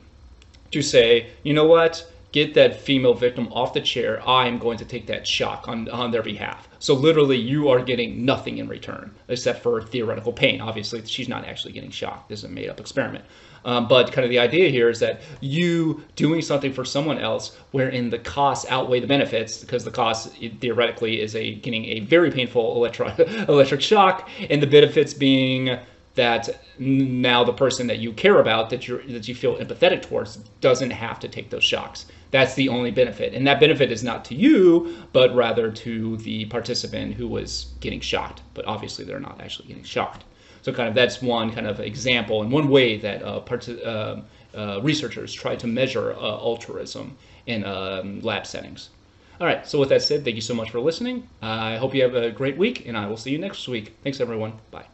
to say, you know what, get that female victim off the chair. I'm going to take that shock on their behalf. So literally you are getting nothing in return except for theoretical pain. Obviously she's not actually getting shocked. This is a made up experiment. But kind of the idea here is that you doing something for someone else wherein the costs outweigh the benefits, because the cost theoretically is getting a very painful electric shock, and the benefits being that now the person that you care about, that you feel empathetic towards, doesn't have to take those shocks. That's the only benefit, and that benefit is not to you, but rather to the participant who was getting shocked. But obviously, they're not actually getting shocked. So kind of that's one kind of example and one way that researchers try to measure altruism in lab settings. All right, so with that said, thank you so much for listening. I hope you have a great week, and I will see you next week. Thanks, everyone. Bye.